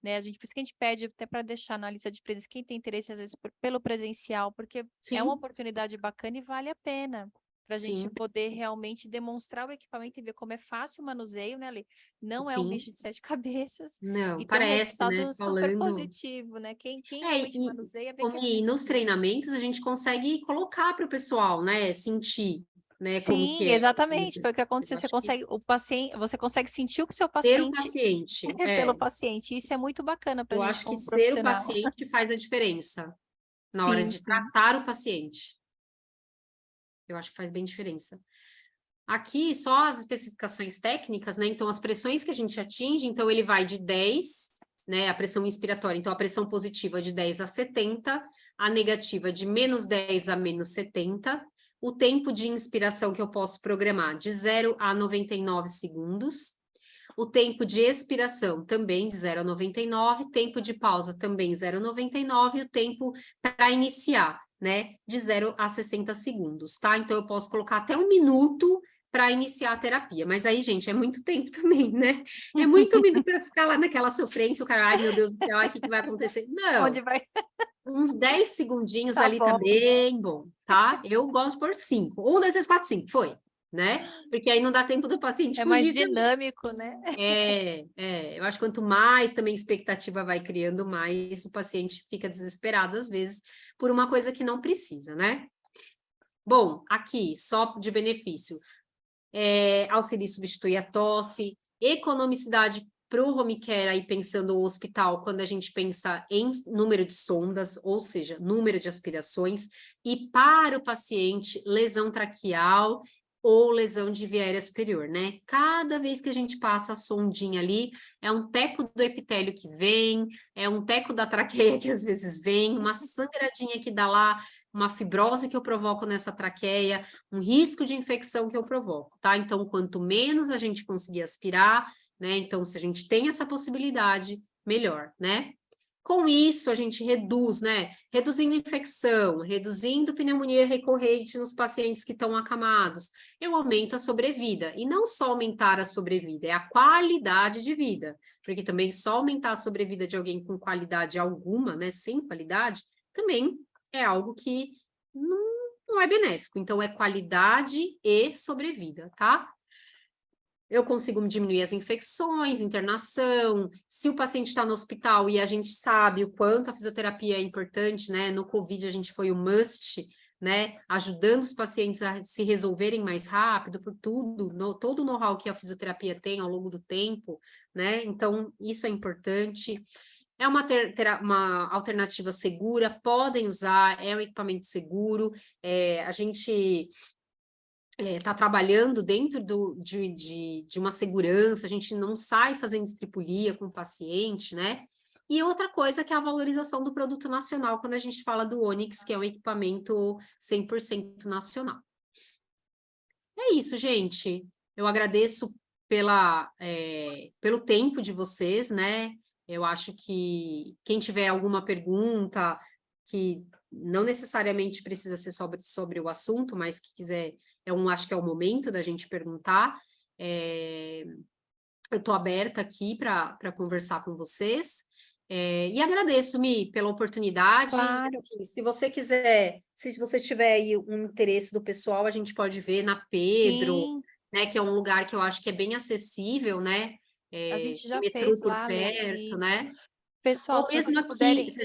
né? Por isso que a gente pede até para deixar na lista de presença quem tem interesse às vezes pelo presencial, porque é uma Sim, oportunidade bacana e vale a pena para a gente sim, poder realmente demonstrar o equipamento e ver como é fácil o manuseio, né, Ali? Não é um sim. bicho de 7 cabeças Não, e ter um parece, né? resultado super Falando... positivo, né? Quem realmente E, manuseia vê que é nos simples. treinamentos a gente consegue colocar para o pessoal, né? Sentir, né? Como Sim, que é. exatamente. Foi o que Eu aconteceu. Você acho que consegue, o paciente, você consegue sentir o que o seu ser o paciente paciente, é pelo paciente. Isso é muito bacana para a eu gente acho que como ser o profissional. paciente faz a diferença na hora Sim, de sim. tratar o paciente. Eu acho que faz bem diferença. Aqui, só as especificações técnicas, né? Então, as pressões que a gente atinge, então, ele vai de 10, né? A pressão inspiratória, então, a pressão positiva de 10 a 70, a negativa de menos 10 a menos 70, o tempo de inspiração que eu posso programar de 0 a 99 segundos, o tempo de expiração também de 0 a 99, tempo de pausa também 0 a 99 e o tempo para iniciar, né, de 0 a 60 segundos, tá? Então, eu posso colocar até 1 minuto para iniciar a terapia, mas aí, gente, é muito tempo também, né? É muito minuto para ficar lá naquela sofrência, o cara, ai, meu Deus do céu, ai, o que vai acontecer? Onde Não, vai? uns 10 segundinhos Tá ali tá bom. bem bom, tá? Eu gosto por 5. 1, 2, 3, 4, 5, foi, né? Porque aí não dá tempo do paciente É mais fugir também. dinâmico, né? Eu acho que quanto mais também expectativa vai criando, mais o paciente fica desesperado, às vezes, por uma coisa que não precisa, né? Bom, aqui, só de benefício, auxilia e substitui a tosse, economicidade para o home care, aí pensando o hospital, quando a gente pensa em número de sondas, ou seja, número de aspirações, e para o paciente, lesão traqueal ou lesão de via aérea superior, né? Cada vez que a gente passa a sondinha ali, é um teco do epitélio que vem, é um teco da traqueia que às vezes vem, uma sangradinha que dá lá, uma fibrose que eu provoco nessa traqueia, um risco de infecção que eu provoco, tá? Então, quanto menos a gente conseguir aspirar, né? Então, se a gente tem essa possibilidade, melhor, né? Com isso, a gente reduz, né? Reduzindo infecção, reduzindo pneumonia recorrente nos pacientes que estão acamados, eu aumento a sobrevida. E não só aumentar a sobrevida, é a qualidade de vida. Porque também só aumentar a sobrevida de alguém com qualidade alguma, né? Sem qualidade, também é algo que não é benéfico. Então, é qualidade e sobrevida, tá? Eu consigo diminuir as infecções, internação. Se o paciente está no hospital e a gente sabe o quanto a fisioterapia é importante, né? No Covid a gente foi o must, né? Ajudando os pacientes a se resolverem mais rápido, por tudo, todo o know-how que a fisioterapia tem ao longo do tempo, né? Então, isso é importante. É uma alternativa segura, podem usar, é um equipamento seguro. A gente está trabalhando dentro de uma segurança, a gente não sai fazendo estripulia com o paciente, né? E outra coisa que é a valorização do produto nacional, quando a gente fala do Onyx, que é um equipamento 100% nacional. É isso, gente. Eu agradeço pelo tempo de vocês, né? Eu acho que quem tiver alguma pergunta, que não necessariamente precisa ser sobre o assunto, mas que quiser, acho que é o momento da gente perguntar. Eu estou aberta aqui para conversar com vocês. E agradeço, Mi, pela oportunidade. Claro. Se você quiser, se você tiver aí um interesse do pessoal, a gente pode ver na Pedro, Sim. né? Que é um lugar que eu acho que é bem acessível, né? A gente já Metrô fez por lá, Lê, perto, isso. né? Pessoal, Ou se mesmo vocês aqui, puderem, se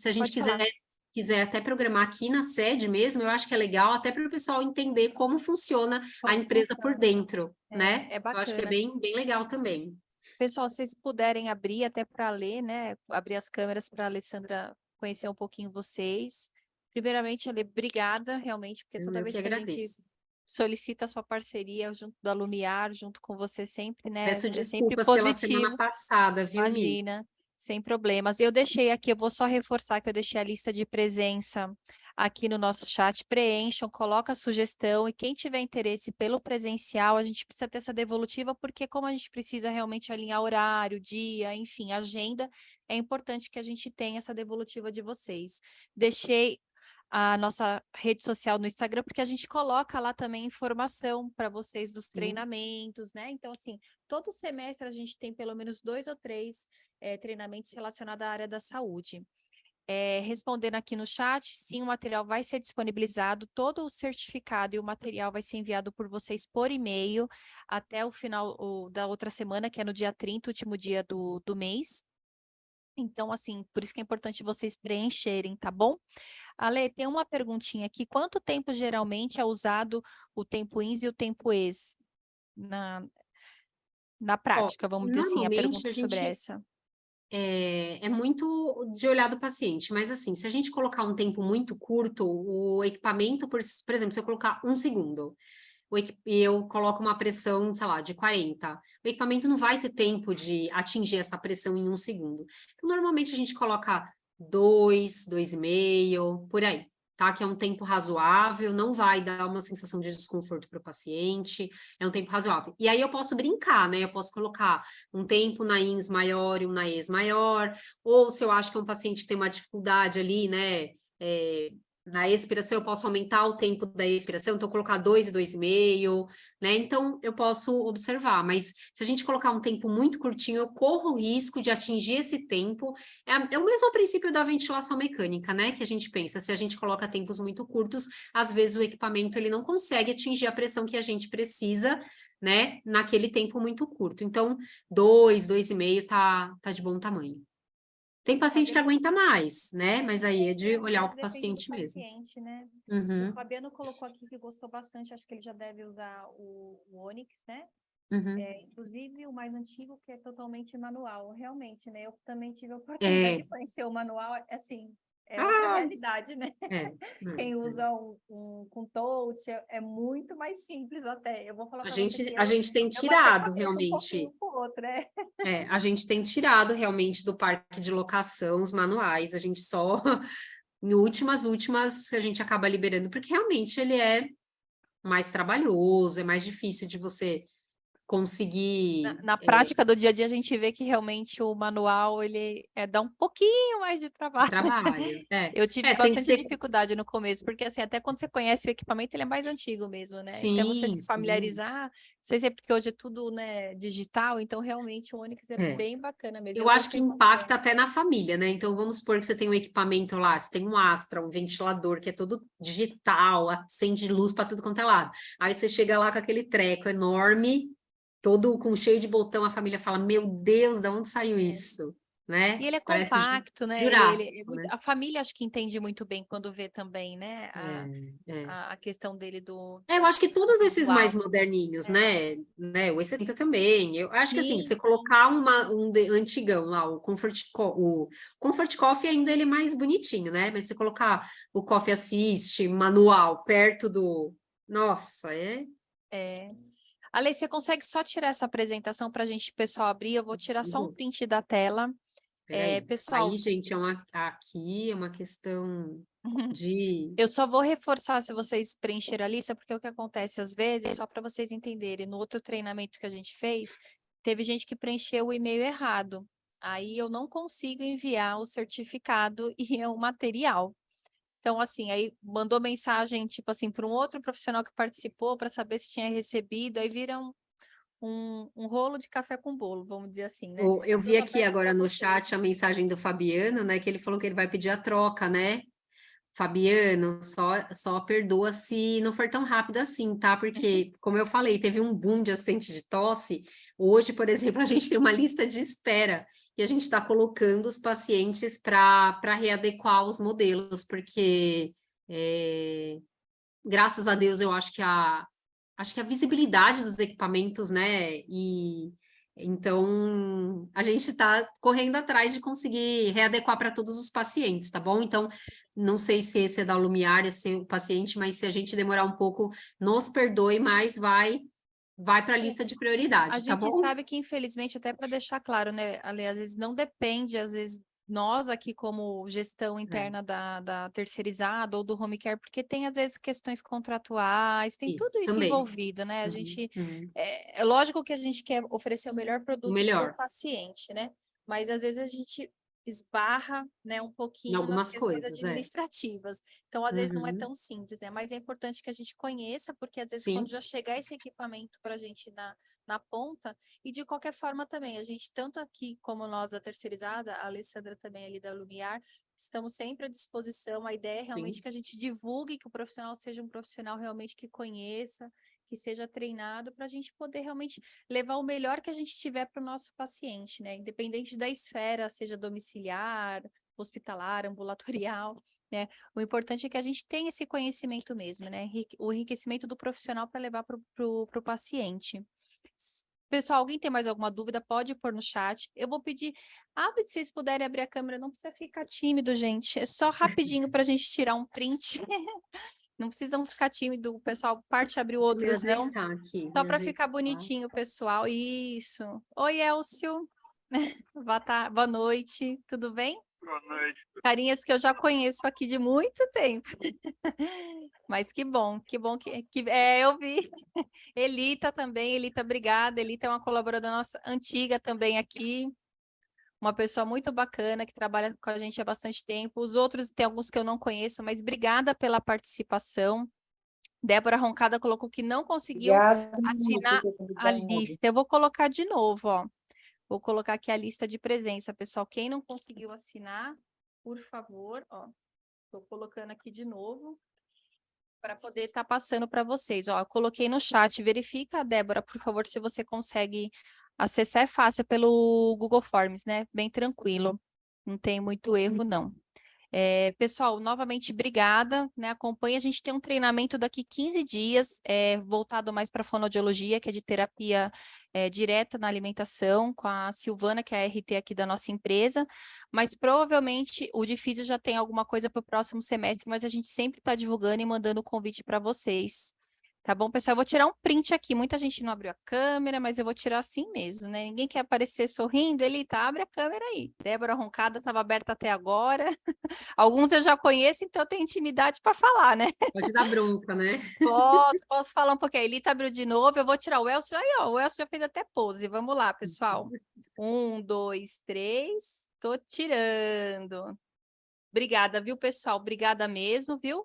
a gente pode falar. quiser até programar aqui na sede mesmo, eu acho que é legal até para o pessoal entender como funciona a Como empresa por funciona. dentro, né? É Eu acho que é bacana. bem legal também. Pessoal, se vocês puderem abrir até para ler, né? Abrir as câmeras para a Alessandra conhecer um pouquinho vocês. Primeiramente, Ale, obrigada, realmente, porque toda Eu que vez que a gente agradeço. solicita a sua parceria junto da Lumiar, junto com você sempre, né? Peço É sempre desculpas pela semana positivo. passada, viu, Mi? Imagina, sem problemas. Eu deixei aqui, eu vou só reforçar que eu deixei a lista de presença aqui no nosso chat. Preencham, coloca a sugestão e quem tiver interesse pelo presencial, a gente precisa ter essa devolutiva, porque como a gente precisa realmente alinhar horário, dia, enfim, agenda, é importante que a gente tenha essa devolutiva de vocês. Deixei a nossa rede social no Instagram, porque a gente coloca lá também informação para vocês dos treinamentos, né? Então, assim, todo semestre a gente tem pelo menos 2 ou 3 treinamentos relacionados à área da saúde. Respondendo aqui no chat, sim, o material vai ser disponibilizado, todo o certificado e o material vai ser enviado por vocês por e-mail até o final da outra semana, que é no dia 30, último dia do mês. Então, assim, por isso que é importante vocês preencherem, tá bom? Ale, tem uma perguntinha aqui. Quanto tempo geralmente é usado o tempo ins e o tempo ex na Ó, prática? Vamos dizer assim, a normalmente pergunta a sobre gente essa. é muito de olhar do paciente, mas assim, se a gente colocar um tempo muito curto, o equipamento, por exemplo, se eu colocar 1 segundo, e eu coloco uma pressão, sei lá, de 40, o equipamento não vai ter tempo de atingir essa pressão em 1 segundo. Então, normalmente a gente coloca 2, 2,5, por aí, tá? Que é um tempo razoável, não vai dar uma sensação de desconforto para o paciente, é um tempo razoável. E aí eu posso brincar, né? Eu posso colocar um tempo na INS maior e um na ES maior, ou se eu acho que é um paciente que tem uma dificuldade ali, né? Na expiração, eu posso aumentar o tempo da expiração, então colocar 2 e 2,5, né? Então, eu posso observar, mas se a gente colocar um tempo muito curtinho, eu corro o risco de atingir esse tempo. É o mesmo princípio da ventilação mecânica, né? Que a gente pensa, se a gente coloca tempos muito curtos, às vezes o equipamento ele não consegue atingir a pressão que a gente precisa, né? Naquele tempo muito curto. Então, 2, 2,5 tá de bom tamanho. Tem paciente que Fabiano, aguenta mais, né? Mas aí é de às olhar vezes o depende do paciente mesmo. paciente, né? O Uhum, Fabiano colocou aqui que gostou bastante, acho que ele já deve usar o Onyx, né? uhum. Inclusive o mais antigo, que é totalmente manual. Realmente, né? Eu também tive a oportunidade É. de conhecer o manual, assim, é outra Ah, realidade, né? é. Quem usa um com touch é muito mais simples até. Eu vou falar A para você gente, que a gente tem eu bati a tirado cabeça um realmente, pouquinho com o outro, né? a gente tem tirado realmente do parque de locação os manuais, a gente só, em últimas, a gente acaba liberando, porque realmente ele é mais trabalhoso, é mais difícil de você conseguir... Na prática do dia a dia, a gente vê que realmente o manual, ele dá um pouquinho mais de trabalho. Trabalho, Eu tive tem que bastante ser... dificuldade no começo, porque assim, até quando você conhece o equipamento, ele é mais antigo mesmo, né? Até você Sim, se sim. familiarizar, não sei se é porque hoje é tudo, né, digital, então realmente o Onix é É. bem bacana mesmo. Eu Eu acho que gostei impacta bastante. até na família, né? Então, vamos supor que você tem um equipamento lá, você tem um Astra, um ventilador, que é todo digital, acende luz para tudo quanto é lado. Aí você chega lá com aquele treco enorme, todo com cheio de botão, a família fala: Meu Deus, da onde saiu É. isso? Né? E ele é Parece compacto, né? Ele é Jurássico, muito... né? A família acho que entende muito bem quando vê também, né? É, é. A questão dele Eu acho que do todos esses mais visual. moderninhos, É. né? O E70 também. Eu acho que assim, Sim, você colocar antigão lá, o Comfort Coffee ainda ele é mais bonitinho, né? Mas você colocar o Coffee Assist manual perto do, nossa, é. Ale, você consegue só tirar essa apresentação para a gente, pessoal, abrir? Eu vou tirar só um Bom, print da tela. peraí. Pessoal, Aí, gente, aqui é uma questão de eu só vou reforçar se vocês preencheram a lista, porque o que acontece às vezes, só para vocês entenderem, no outro treinamento que a gente fez, teve gente que preencheu o e-mail errado. Aí eu não consigo enviar o certificado e o material. Então, assim, aí mandou mensagem, tipo assim, para um outro profissional que participou para saber se tinha recebido, aí vira um rolo de café com bolo, vamos dizer assim, né? Eu Eu vi só aqui peço para agora no vocês. chat a mensagem do Fabiano, né? Que ele falou que ele vai pedir a troca, né? Fabiano, só perdoa se não for tão rápido assim, tá? Porque, como eu falei, teve um boom de acidente de tosse. Hoje, por exemplo, a gente tem uma lista de espera e a gente está colocando os pacientes para readequar os modelos, porque graças a Deus eu acho que a visibilidade dos equipamentos, né? E então a gente está correndo atrás de conseguir readequar para todos os pacientes, tá bom? Então, não sei se esse é da Lumiar, esse é o paciente, mas se a gente demorar um pouco, nos perdoe, mas vai para a lista de A prioridade, tá gente bom? sabe que, infelizmente, até para deixar claro, né, Ale, às vezes não depende, às vezes nós aqui como gestão É, interna da terceirizada ou do home care, porque tem às vezes questões contratuais, tem isso, tudo isso também. envolvido, né? A Uhum, gente uhum. é lógico que a gente quer oferecer o melhor O produto para o melhor, paciente, né? Mas às vezes a gente esbarra, né, um em pouquinho nas algumas questões coisas, é. administrativas. Então, às vezes não é Uhum, tão simples, né? Mas é importante que a gente conheça, porque às vezes quando sim, já chegar esse equipamento para a gente na ponta, e de qualquer forma também, a gente, tanto aqui como nós da terceirizada, a Alessandra também ali da Lumiar, estamos sempre à disposição. A ideia é realmente sim. que a gente divulgue, que o profissional seja um profissional realmente que conheça, que seja treinado, para a gente poder realmente levar o melhor que a gente tiver para o nosso paciente, né? Independente da esfera, seja domiciliar, hospitalar, ambulatorial, né? O importante é que a gente tenha esse conhecimento mesmo, né? O enriquecimento do profissional para levar para o paciente. Pessoal, alguém tem mais alguma dúvida? Pode pôr no chat. Eu vou pedir, se vocês puderem abrir a câmera, não precisa ficar tímido, gente. É só rapidinho para a gente tirar um print. Não precisam ficar tímido, o pessoal parte abrir Deixa eu me outros, não. ajeitar aqui, Só me para ficar ajeitar. bonitinho, pessoal. Isso. Oi, Elcio. Boa noite, tudo bem? Boa noite. Carinhas que eu já conheço aqui de muito tempo. Mas que bom que eu vi. Elita também, Elita, obrigada. Elita é uma colaboradora nossa antiga também aqui. Uma pessoa muito bacana que trabalha com a gente há bastante tempo. Os outros tem alguns que eu não conheço, mas obrigada pela participação. Débora Roncada colocou que não conseguiu Obrigada, assinar a lista. Eu vou colocar de novo, ó. Vou colocar aqui a lista de presença, pessoal. Quem não conseguiu assinar, por favor, ó. Estou colocando aqui de novo para poder estar passando para vocês. Ó, eu coloquei no chat. Verifica, Débora, por favor, se você consegue acessar. É fácil pelo Google Forms, né? Bem tranquilo. Não tem muito erro, não. Pessoal, novamente, obrigada, né? Acompanhe, a gente tem um treinamento daqui 15 dias, voltado mais para fonoaudiologia, que é de terapia direta na alimentação, com a Silvana, que é a RT aqui da nossa empresa, mas provavelmente o Difísio já tem alguma coisa para o próximo semestre, mas a gente sempre está divulgando e mandando o convite para vocês. Tá bom, pessoal? Eu vou tirar um print aqui. Muita gente não abriu a câmera, mas eu vou tirar assim mesmo, né? Ninguém quer aparecer sorrindo. Elita, abre a câmera aí. Débora Roncada estava aberta até agora. Alguns eu já conheço, então eu tenho intimidade para falar, né? Pode dar bronca, né? Posso falar um pouquinho. A Elita abriu de novo, eu vou tirar o Elcio. Aí, ó, o Elcio já fez até pose. Vamos lá, pessoal. 1, 2, 3. Tô tirando. Obrigada, viu, pessoal? Obrigada mesmo, viu?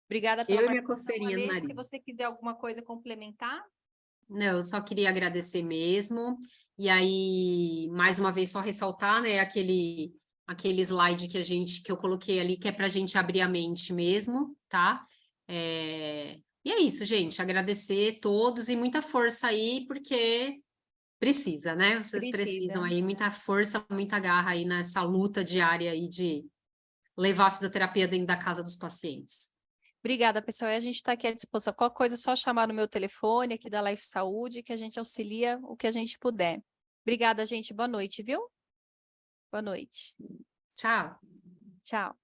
Obrigada pela Eu e minha participação, coceirinha no Alê. Se nariz. você quiser alguma coisa complementar. Não, eu só queria agradecer mesmo. E aí, mais uma vez, só ressaltar, né, aquele slide que eu coloquei ali, que é para a gente abrir a mente mesmo, tá? E é isso, gente. Agradecer todos e muita força aí, porque precisa, né? Vocês precisam Precisa. aí, muita força, muita garra aí nessa luta diária aí de levar a fisioterapia dentro da casa dos pacientes. Obrigada, pessoal. E a gente está aqui à disposição. Qualquer coisa, é só chamar no meu telefone aqui da Life Saúde, que a gente auxilia o que a gente puder. Obrigada, gente. Boa noite, viu? Boa noite. Tchau. Tchau.